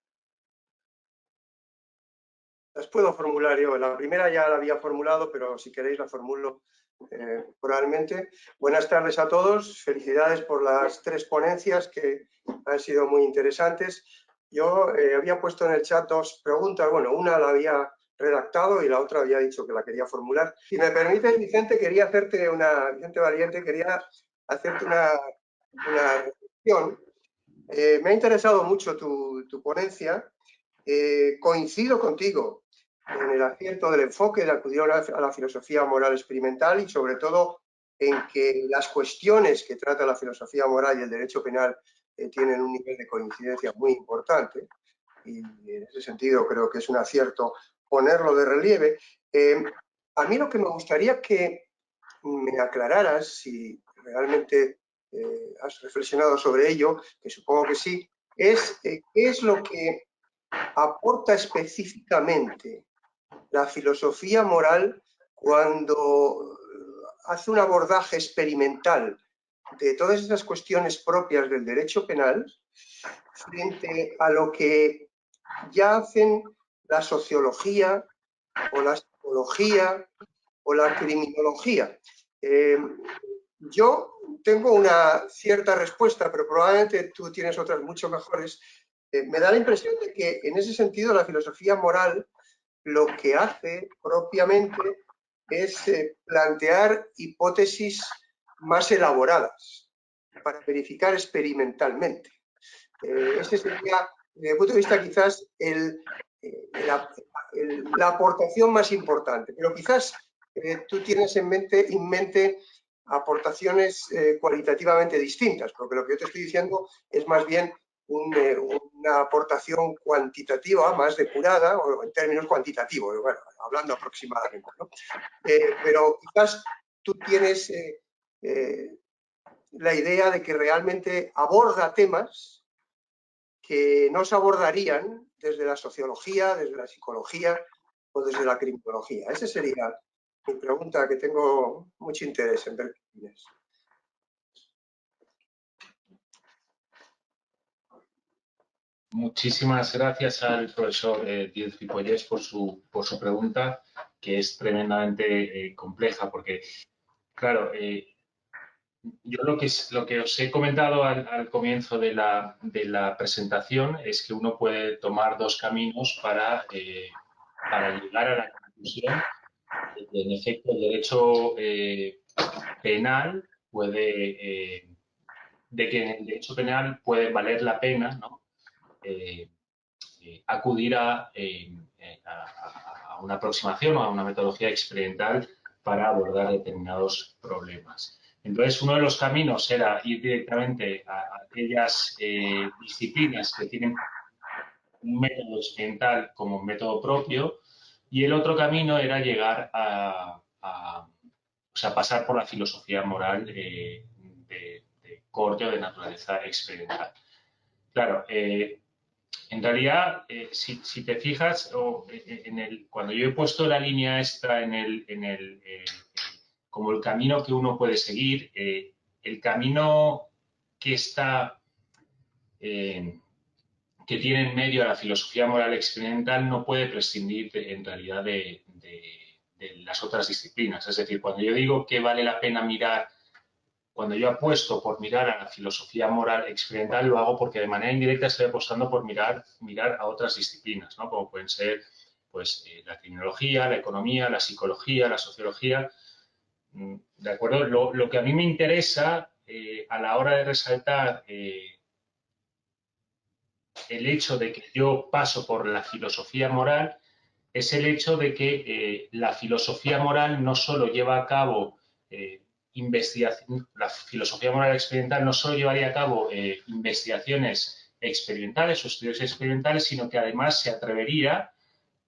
Las puedo formular yo. La primera ya la había formulado, pero si queréis la formulo oralmente. Buenas tardes a todos. Felicidades por las 3 ponencias que han sido muy interesantes. Yo había puesto en el chat 2 preguntas. Bueno, una la había redactado y la otra había dicho que la quería formular. Si me permites, Vicente, Vicente Valiente, quería hacerte una reflexión. Me ha interesado mucho tu ponencia. Coincido contigo en el acierto del enfoque de acudir a la filosofía moral experimental y sobre todo en que las cuestiones que trata la filosofía moral y el derecho penal tienen un nivel de coincidencia muy importante y en ese sentido creo que es un acierto ponerlo de relieve. A mí lo que me gustaría que me aclararas, si realmente has reflexionado sobre ello, que supongo que sí, es qué es lo que aporta específicamente la filosofía moral cuando hace un abordaje experimental de todas esas cuestiones propias del derecho penal frente a lo que ya hacen la sociología o la psicología o la criminología. Yo tengo una cierta respuesta, pero probablemente tú tienes otras mucho mejores. Me da la impresión de que en ese sentido la filosofía moral lo que hace propiamente es plantear hipótesis más elaboradas para verificar experimentalmente. Ese sería, desde el punto de vista quizás, la aportación más importante, pero quizás tú tienes en mente aportaciones cualitativamente distintas, porque lo que yo te estoy diciendo es más bien una aportación cuantitativa más depurada, o en términos cuantitativos, bueno, hablando aproximadamente, ¿no? Pero quizás tú tienes la idea de que realmente aborda temas que no se abordarían desde la sociología, desde la psicología o desde la criminología. Esa sería mi pregunta, que tengo mucho interés en ver. Muchísimas gracias al profesor Díez Ripollés por su pregunta, que es tremendamente compleja, porque, claro, yo lo que os he comentado al comienzo de la presentación es que uno puede tomar dos caminos para llegar a la conclusión de que, en efecto, el derecho penal puede, de que en el derecho penal puede valer la pena, ¿no? Acudir a una aproximación o a una metodología experimental para abordar determinados problemas. Entonces, uno de los caminos era ir directamente a aquellas disciplinas que tienen un método experimental como un método propio, y el otro camino era llegar o sea, pasar por la filosofía moral de corte o de naturaleza experimental. Claro, en realidad, si te fijas, cuando yo he puesto la línea extra como el camino que uno puede seguir, el camino que está, que tiene en medio a la filosofía moral experimental no puede prescindir en realidad de las otras disciplinas. Es decir, cuando yo digo que vale la pena mirar, cuando yo apuesto por mirar a la filosofía moral experimental, lo hago porque de manera indirecta estoy apostando por mirar a otras disciplinas, ¿no? Como pueden ser, pues, la criminología, la economía, la psicología, la sociología. ¿De acuerdo? Lo que a mí me interesa a la hora de resaltar el hecho de que yo paso por la filosofía moral es el hecho de que la filosofía moral no solo lleva a cabo investigación, la filosofía moral experimental no solo llevaría a cabo investigaciones experimentales o estudios experimentales, sino que además se atrevería,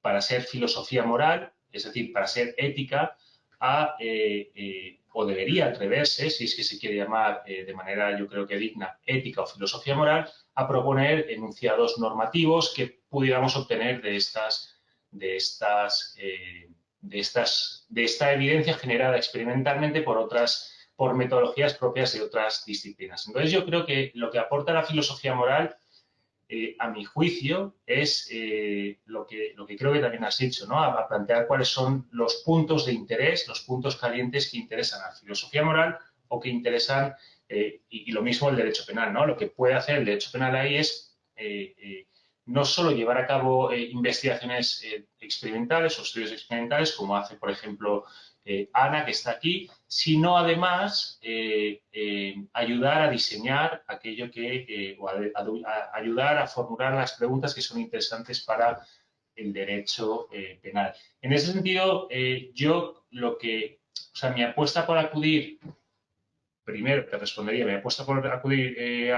para ser filosofía moral, es decir, para ser ética, o debería atreverse, si es que se quiere llamar de manera, yo creo que digna, ética o filosofía moral, a proponer enunciados normativos que pudiéramos obtener de esta evidencia generada experimentalmente por metodologías propias de otras disciplinas. Entonces, yo creo que lo que aporta la filosofía moral, a mi juicio, es lo que creo que también has dicho, ¿no? A plantear cuáles son los puntos de interés, los puntos calientes que interesan a la filosofía moral o que interesan, y lo mismo el derecho penal, ¿no? Lo que puede hacer el derecho penal ahí es no solo llevar a cabo investigaciones experimentales o estudios experimentales, como hace, por ejemplo, Ana, que está aquí, sino además ayudar a diseñar aquello o ayudar a formular las preguntas que son interesantes para el derecho penal. En ese sentido, yo o sea, mi apuesta por acudir, primero te respondería, mi apuesta por acudir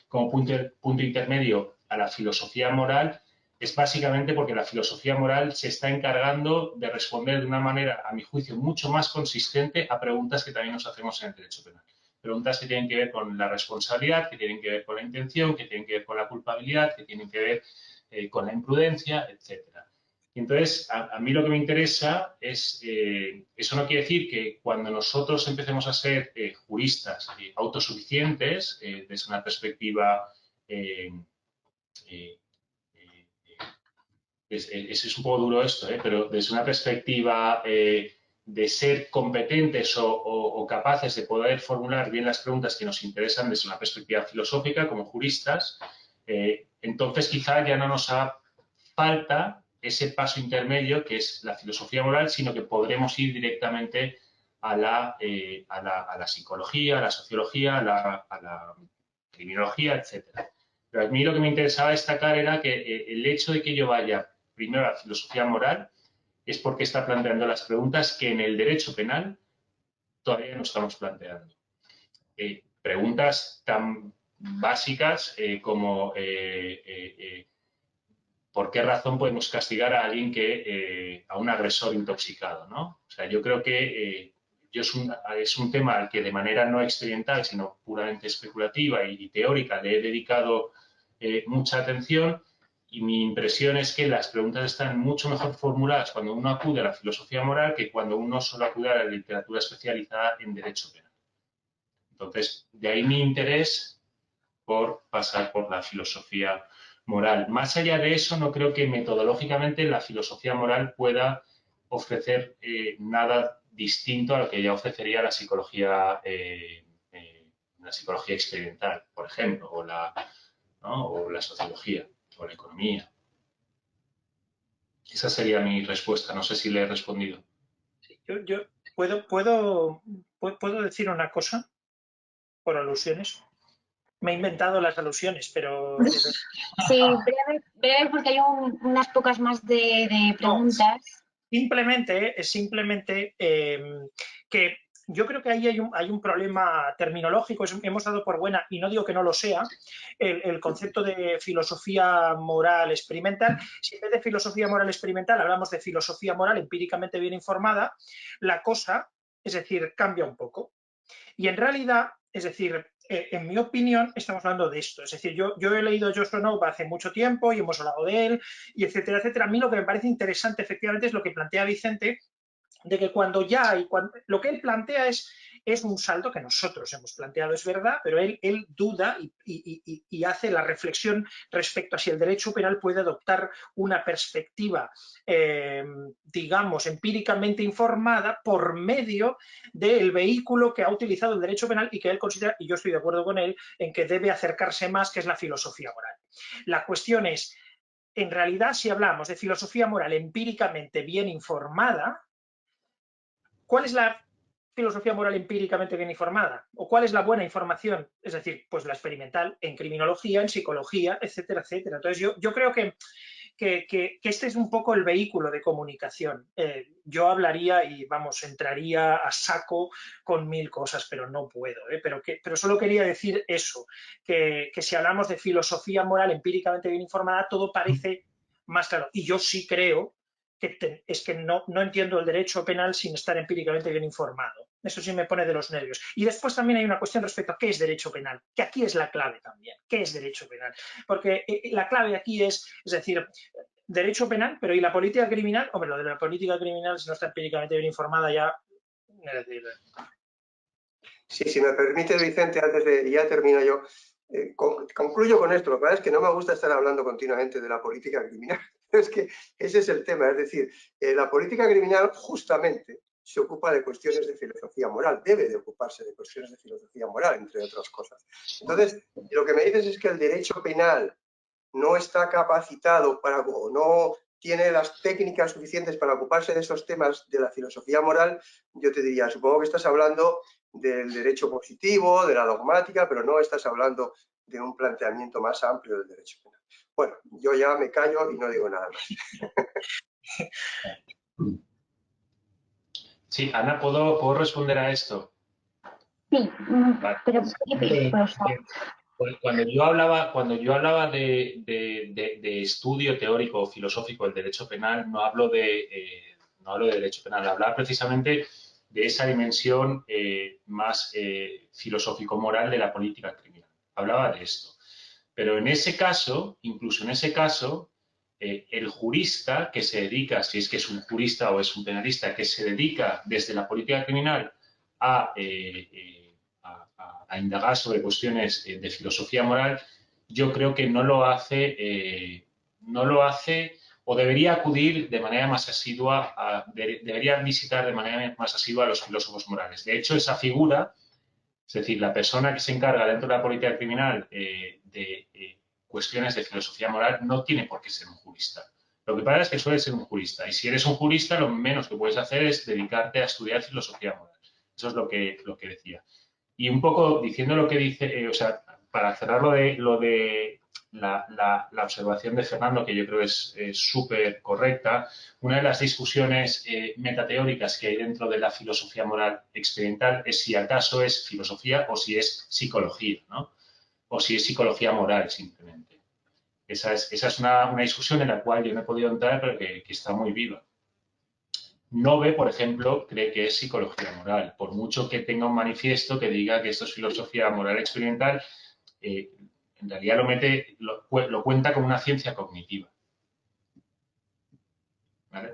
como punto intermedio a la filosofía moral es básicamente porque la filosofía moral se está encargando de responder de una manera, a mi juicio, mucho más consistente a preguntas que también nos hacemos en el derecho penal. Preguntas que tienen que ver con la responsabilidad, que tienen que ver con la intención, que tienen que ver con la culpabilidad, que tienen que ver con la imprudencia, etcétera. Y entonces, a mí lo que me interesa es, eso no quiere decir que cuando nosotros empecemos a ser juristas autosuficientes, desde una perspectiva, es un poco duro esto, pero desde una perspectiva de ser competentes o capaces de poder formular bien las preguntas que nos interesan desde una perspectiva filosófica como juristas, entonces quizá ya no nos haga falta ese paso intermedio que es la filosofía moral, sino que podremos ir directamente a la psicología, a la sociología, a la criminología, etc. Pero a mí lo que me interesaba destacar era que el hecho de que yo vaya primero a la filosofía moral es porque está planteando las preguntas que en el derecho penal todavía no estamos planteando. Preguntas tan básicas como ¿por qué razón podemos castigar a alguien a un agresor intoxicado, ¿no? O sea, yo creo que es un tema al que de manera no experimental, sino puramente especulativa y teórica le he dedicado mucha atención, y mi impresión es que las preguntas están mucho mejor formuladas cuando uno acude a la filosofía moral que cuando uno solo acude a la literatura especializada en derecho penal. Entonces, de ahí mi interés por pasar por la filosofía moral. Más allá de eso, no creo que metodológicamente la filosofía moral pueda ofrecer nada distinto a lo que ya ofrecería la psicología experimental, por ejemplo, ¿no? O la sociología o la economía. Esa sería mi respuesta. No sé si le he respondido. Yo puedo decir una cosa por alusiones. Me he inventado las alusiones, pero... Sí, breve porque hay unas pocas más de preguntas. Simplemente que yo creo que ahí hay un problema terminológico. Hemos dado por buena, y no digo que no lo sea, el concepto de filosofía moral experimental. Si en vez de filosofía moral experimental hablamos de filosofía moral empíricamente bien informada, la cosa, es decir, cambia un poco. Y en realidad, es decir, en mi opinión, estamos hablando de esto. Es decir, yo he leído Joshua Knoop hace mucho tiempo y hemos hablado de él, y etcétera, etcétera. A mí lo que me parece interesante, efectivamente, es lo que plantea Vicente, de que cuando ya hay, lo que él plantea es un salto que nosotros hemos planteado, es verdad, pero él duda y hace la reflexión respecto a si el derecho penal puede adoptar una perspectiva, digamos, empíricamente informada por medio del vehículo que ha utilizado el derecho penal y que él considera, y yo estoy de acuerdo con él, en que debe acercarse más, que es la filosofía moral. La cuestión es, en realidad, si hablamos de filosofía moral empíricamente bien informada, ¿cuál es la filosofía moral empíricamente bien informada? ¿O cuál es la buena información? Es decir, pues la experimental, en criminología, en psicología, etcétera, etcétera. Entonces yo creo que este es un poco el vehículo de comunicación. Yo hablaría y, vamos, entraría a saco con 1000 cosas, pero no puedo. Pero solo quería decir eso, que si hablamos de filosofía moral empíricamente bien informada, todo parece más claro. Y yo sí creo es que no entiendo el derecho penal sin estar empíricamente bien informado. Eso sí me pone de los nervios. Y después también hay una cuestión respecto a qué es derecho penal, que aquí es la clave también. ¿Qué es derecho penal? Porque la clave aquí es decir, derecho penal, pero ¿y la política criminal? Hombre, lo de la política criminal, si no está empíricamente bien informada, ya... Es decir, sí, si me permite, Vicente, antes de... ya termino yo. Concluyo con esto. Lo que pasa es que no me gusta estar hablando continuamente de la política criminal. Es que ese es el tema. Es decir, la política criminal justamente se ocupa de cuestiones de filosofía moral. Debe de ocuparse de cuestiones de filosofía moral, entre otras cosas. Entonces, lo que me dices es que el derecho penal no está capacitado para, o no tiene las técnicas suficientes para ocuparse de esos temas de la filosofía moral. Yo te diría, supongo que estás hablando del derecho positivo, de la dogmática, pero no estás hablando de un planteamiento más amplio del derecho penal. Bueno, yo ya me callo y no digo nada más. Sí, Ana, ¿puedo responder a esto? Sí, Vale. pero Cuando yo hablaba de estudio teórico o filosófico del derecho penal, no hablo de derecho penal, hablaba precisamente de esa dimensión más filosófico-moral de la política criminal. Hablaba de esto. Pero en ese caso, incluso en ese caso, el jurista que se dedica, si es que es un jurista o es un penalista, que se dedica desde la política criminal a indagar sobre cuestiones de filosofía moral, yo creo que no lo hace o debería acudir de manera más asidua, debería visitar de manera más asidua a los filósofos morales. De hecho, esa figura, es decir, la persona que se encarga dentro de la política criminal de cuestiones de filosofía moral, no tiene por qué ser un jurista. Lo que pasa es que suele ser un jurista. Y si eres un jurista, lo menos que puedes hacer es dedicarte a estudiar filosofía moral. Eso es lo que decía. Y un poco diciendo lo que dice, o sea, para cerrar lo de la observación de Fernando, que yo creo es súper correcta, una de las discusiones metateóricas que hay dentro de la filosofía moral experimental es si acaso es filosofía o si es psicología, ¿no? O si es psicología moral simplemente. Esa es una discusión en la cual yo no he podido entrar, pero que está muy viva. Nove, por ejemplo, cree que es psicología moral. Por mucho que tenga un manifiesto que diga que esto es filosofía moral experimental, en realidad lo cuenta como una ciencia cognitiva. ¿Vale?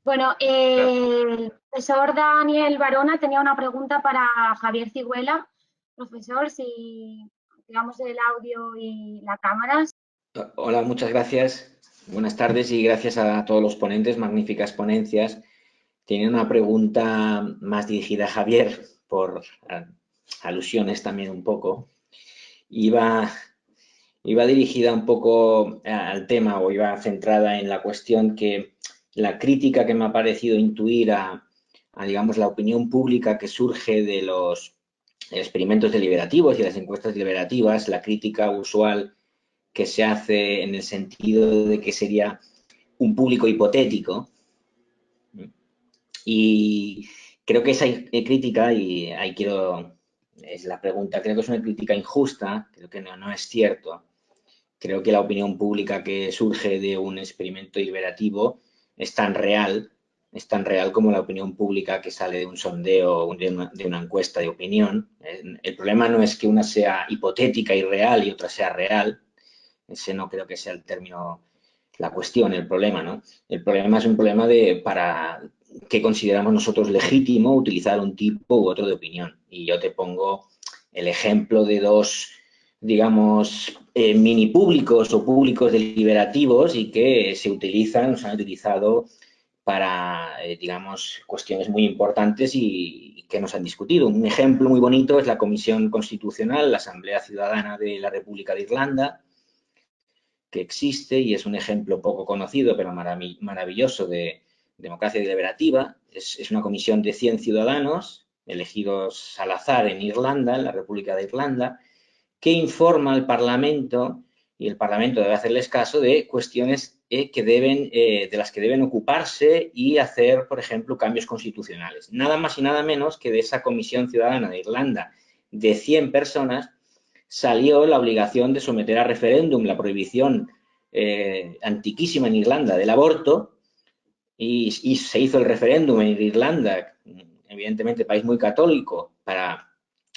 Bueno, el profesor Daniel Barona tenía una pregunta para Javier Cigüela. Profesor, si activamos el audio y la cámara. Hola, muchas gracias. Buenas tardes y gracias a todos los ponentes, magníficas ponencias. Tenía una pregunta más dirigida a Javier, por alusiones también un poco. Iba dirigida un poco al tema, o iba centrada en la cuestión que la crítica que me ha parecido intuir a digamos, la opinión pública que surge de los experimentos deliberativos y las encuestas deliberativas, la crítica usual que se hace en el sentido de que sería un público hipotético. Y creo que esa crítica, y ahí es la pregunta, creo que es una crítica injusta, creo que no es cierto. Creo que la opinión pública que surge de un experimento deliberativo es tan real como la opinión pública que sale de un sondeo o de una encuesta de opinión. El problema no es que una sea hipotética y real y otra sea real. Ese no creo que sea el término, la cuestión, el problema, ¿no? El problema es un problema para qué consideramos nosotros legítimo utilizar un tipo u otro de opinión. Y yo te pongo el ejemplo de dos, digamos, mini públicos o públicos deliberativos y que se han utilizado para, digamos, cuestiones muy importantes y que nos han discutido. Un ejemplo muy bonito es la Comisión Constitucional, la Asamblea Ciudadana de la República de Irlanda, que existe y es un ejemplo poco conocido, pero maravilloso de democracia deliberativa. Es una comisión de 100 ciudadanos elegidos al azar en Irlanda, en la República de Irlanda, que informa al Parlamento y el Parlamento debe hacerles caso de cuestiones de las que deben ocuparse y hacer, por ejemplo, cambios constitucionales. Nada más y nada menos que de esa Comisión Ciudadana de Irlanda de 100 personas salió la obligación de someter a referéndum la prohibición antiquísima en Irlanda del aborto y se hizo el referéndum en Irlanda, evidentemente país muy católico, para,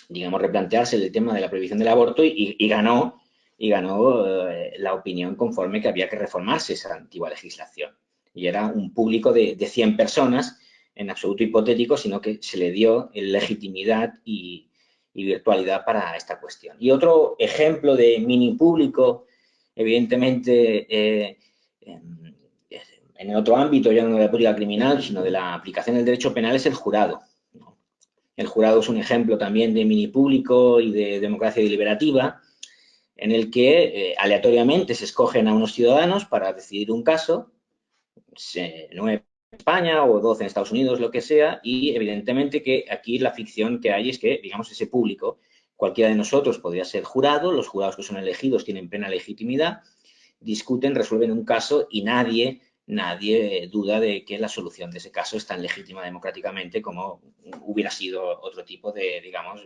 digamos, replantearse el tema de la prohibición del aborto y ganó la opinión conforme que había que reformarse esa antigua legislación. Y era un público de 100 personas, en absoluto hipotético, sino que se le dio legitimidad y virtualidad para esta cuestión. Y otro ejemplo de mini público, evidentemente, en otro ámbito, ya no de la política criminal, sino de la aplicación del derecho penal, es el jurado. El jurado es un ejemplo también de mini público y de democracia deliberativa, en el que aleatoriamente se escogen a unos ciudadanos para decidir un caso, 9 en España o 12 en Estados Unidos, lo que sea, y evidentemente que aquí la ficción que hay es que, digamos, ese público, cualquiera de nosotros podría ser jurado, los jurados que son elegidos tienen plena legitimidad, discuten, resuelven un caso y nadie duda de que la solución de ese caso es tan legítima democráticamente como hubiera sido otro tipo de, digamos,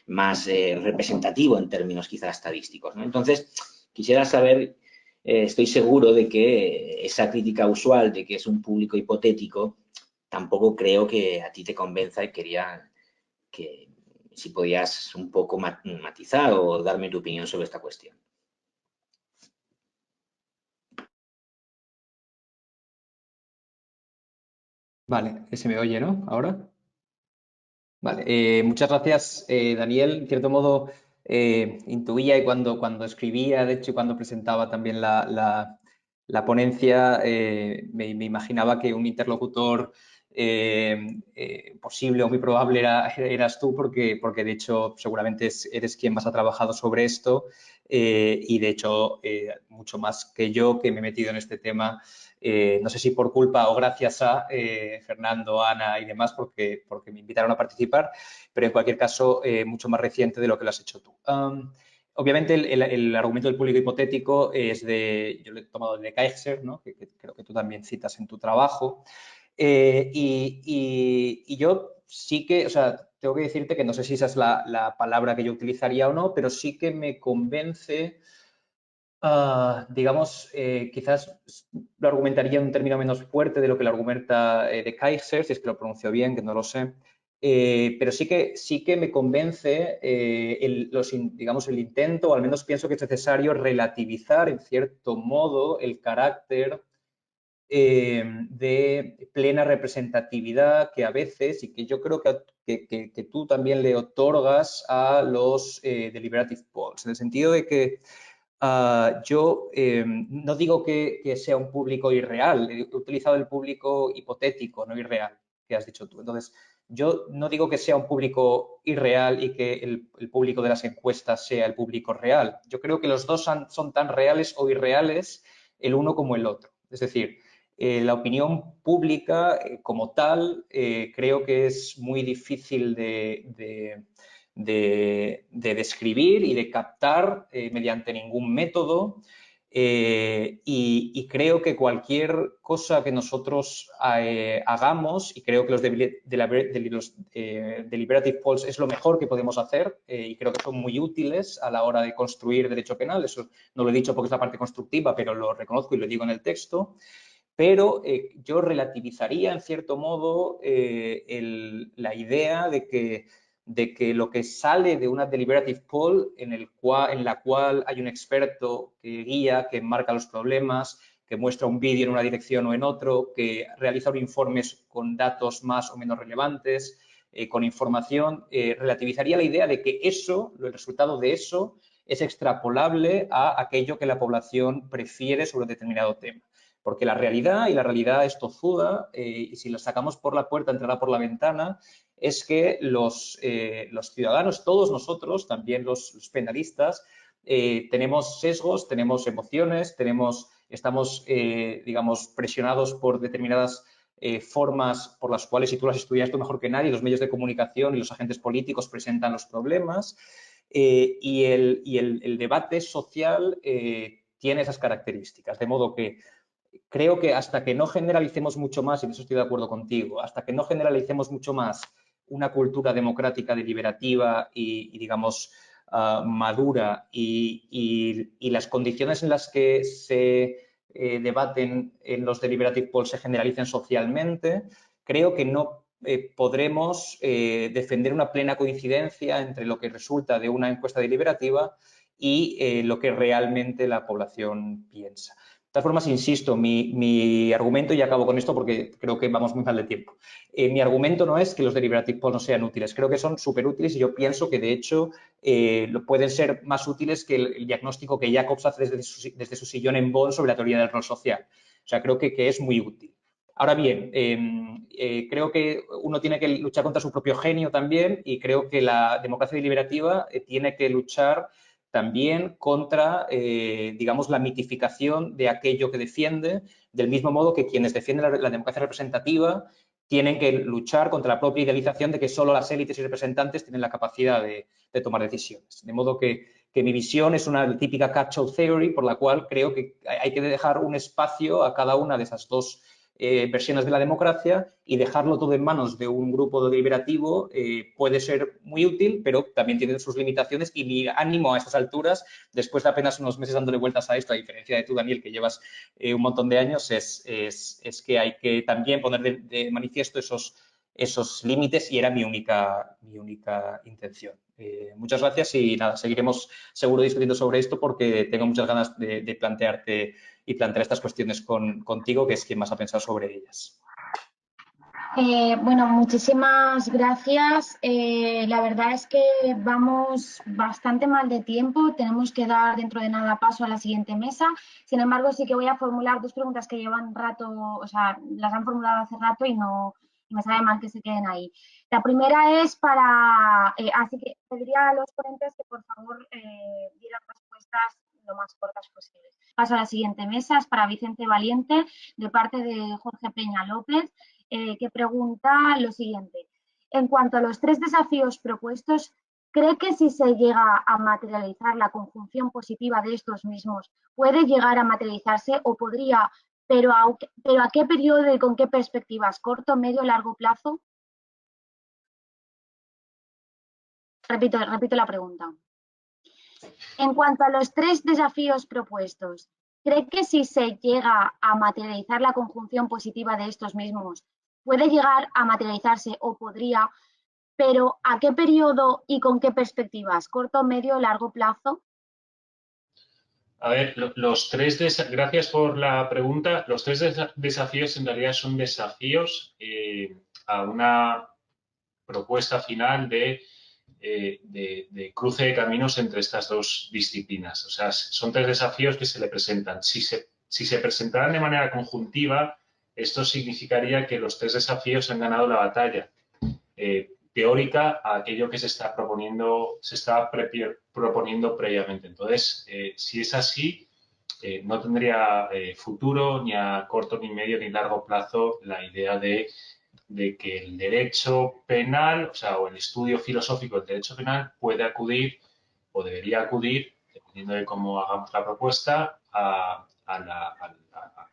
más representativo en términos quizás estadísticos, ¿no? Entonces, quisiera saber, estoy seguro de que esa crítica usual de que es un público hipotético, tampoco creo que a ti te convenza y quería que si podías un poco matizar o darme tu opinión sobre esta cuestión. Vale, se me oye, ¿no? Ahora. Vale, muchas gracias, Daniel. En cierto modo, intuía y cuando escribía, de hecho, y cuando presentaba también la ponencia, me imaginaba que un interlocutor posible o muy probable eras tú, porque de hecho seguramente eres quien más ha trabajado sobre esto y de hecho mucho más que yo que me he metido en este tema. No sé si por culpa o gracias a Fernando, Ana y demás, porque me invitaron a participar, pero en cualquier caso, mucho más reciente de lo que lo has hecho tú. Obviamente, el argumento del público hipotético es yo lo he tomado de Kaiser, ¿no? que creo que tú también citas en tu trabajo. Y yo sí que, o sea, tengo que decirte que no sé si esa es la palabra que yo utilizaría o no, pero sí que me convence. Digamos, quizás lo argumentaría en un término menos fuerte de lo que lo argumenta de Kaiser, si es que lo pronuncio bien, que no lo sé, pero sí que me convence digamos, el intento, o al menos pienso que es necesario relativizar en cierto modo el carácter de plena representatividad que a veces, y que yo creo que tú también le otorgas a los deliberative polls, en el sentido de que yo no digo que sea un público irreal, he utilizado el público hipotético, no irreal, que has dicho tú. Entonces, yo no digo que sea un público irreal y que el público de las encuestas sea el público real. Yo creo que los dos son tan reales o irreales el uno como el otro. Es decir, la opinión pública como tal creo que es muy difícil de describir y de captar mediante ningún método y creo que cualquier cosa que nosotros hagamos, y creo que los deliberative polls es lo mejor que podemos hacer y creo que son muy útiles a la hora de construir derecho penal, eso no lo he dicho porque es la parte constructiva, pero lo reconozco y lo digo en el texto. Pero yo relativizaría, en cierto modo, la idea de que lo que sale de una deliberative poll en la cual hay un experto que guía, que marca los problemas, que muestra un vídeo en una dirección o en otro, que realiza un informe con datos más o menos relevantes, con información, relativizaría la idea de que eso, el resultado de eso, es extrapolable a aquello que la población prefiere sobre un determinado tema. Porque la realidad es tozuda y si la sacamos por la puerta, entrará por la ventana, es que los ciudadanos, todos nosotros, también los penalistas, tenemos sesgos, tenemos emociones, estamos, digamos, presionados por determinadas formas por las cuales, si tú las estudias tú mejor que nadie, los medios de comunicación y los agentes políticos presentan los problemas y el debate social tiene esas características, de modo que creo que hasta que no generalicemos mucho más, y en eso estoy de acuerdo contigo, hasta que no generalicemos mucho más una cultura democrática deliberativa y digamos, madura y las condiciones en las que se debaten en los deliberative polls se generalicen socialmente, creo que no podremos defender una plena coincidencia entre lo que resulta de una encuesta deliberativa y lo que realmente la población piensa. De todas formas, insisto, mi argumento, y acabo con esto porque creo que vamos muy mal de tiempo, mi argumento no es que los deliberative polls no sean útiles, creo que son súper útiles y yo pienso que de hecho pueden ser más útiles que el diagnóstico que Jacobs hace desde su sillón en Bonn sobre la teoría del rol social. O sea, creo que es muy útil. Ahora bien, creo que uno tiene que luchar contra su propio genio también y creo que la democracia deliberativa tiene que luchar también contra, digamos, la mitificación de aquello que defiende, del mismo modo que quienes defienden la democracia representativa tienen que luchar contra la propia idealización de que solo las élites y representantes tienen la capacidad de tomar decisiones. De modo que mi visión es una típica catch-all theory, por la cual creo que hay que dejar un espacio a cada una de esas dos versiones de la democracia y dejarlo todo en manos de un grupo deliberativo puede ser muy útil, pero también tiene sus limitaciones y mi ánimo a estas alturas, después de apenas unos meses dándole vueltas a esto, a diferencia de tú, Daniel, que llevas un montón de años, es que hay que también poner de manifiesto esos límites y era mi única intención. Muchas gracias y nada, seguiremos seguro discutiendo sobre esto porque tengo muchas ganas de plantearte y plantear estas cuestiones contigo, que es quien más ha pensado sobre ellas. Bueno, muchísimas gracias. La verdad es que vamos bastante mal de tiempo. Tenemos que dar dentro de nada paso a la siguiente mesa. Sin embargo, sí que voy a formular dos preguntas que llevan rato, o sea, las han formulado hace rato y me sabe mal que se queden ahí. La primera es para, así que pediría a los ponentes que por favor dieran respuestas lo más cortas posibles. Paso a la siguiente mesa, es para Vicente Valiente, de parte de Jorge Peña López. Que pregunta lo siguiente. En cuanto a los 3 desafíos propuestos, ¿cree que si se llega a materializar la conjunción positiva de estos mismos, puede llegar a materializarse o podría, pero a qué periodo y con qué perspectivas? ¿Corto, medio, largo plazo? Repito la pregunta. En cuanto a los 3 desafíos propuestos, ¿cree que si se llega a materializar la conjunción positiva de estos mismos, puede llegar a materializarse o podría, pero ¿a qué periodo y con qué perspectivas? ¿Corto, medio, largo plazo? A ver, gracias por la pregunta. Los 3 desafíos en realidad son desafíos a una propuesta final de cruce de caminos entre estas dos disciplinas. O sea, son 3 desafíos que se le presentan. Si se presentaran de manera conjuntiva, esto significaría que los 3 desafíos han ganado la batalla teórica a aquello que se está proponiendo previamente. Entonces, si es así, no tendría futuro ni a corto, ni medio, ni largo plazo la idea de que el derecho penal, o sea, o el estudio filosófico del derecho penal puede acudir o debería acudir, dependiendo de cómo hagamos la propuesta, a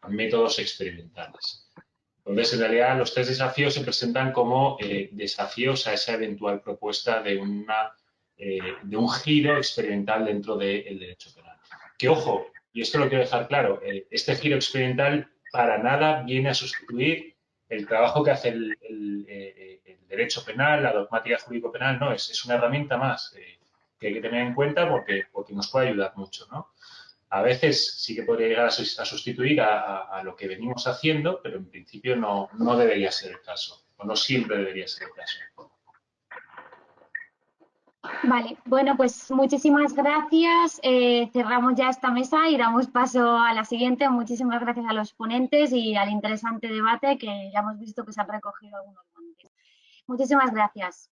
métodos experimentales. Entonces, en realidad, los 3 desafíos se presentan como desafíos a esa eventual propuesta de un giro experimental dentro del derecho penal. Que, ojo, y esto lo quiero dejar claro, este giro experimental para nada viene a sustituir el trabajo que hace el derecho penal, la dogmática jurídico-penal, no, es una herramienta más que hay que tener en cuenta porque nos puede ayudar mucho, ¿no? A veces sí que podría llegar a sustituir a lo que venimos haciendo, pero en principio no debería ser el caso, o no siempre debería ser el caso. Vale, bueno, pues muchísimas gracias. Cerramos ya esta mesa y damos paso a la siguiente. Muchísimas gracias a los ponentes y al interesante debate que ya hemos visto que se han recogido algunos ponentes. Muchísimas gracias.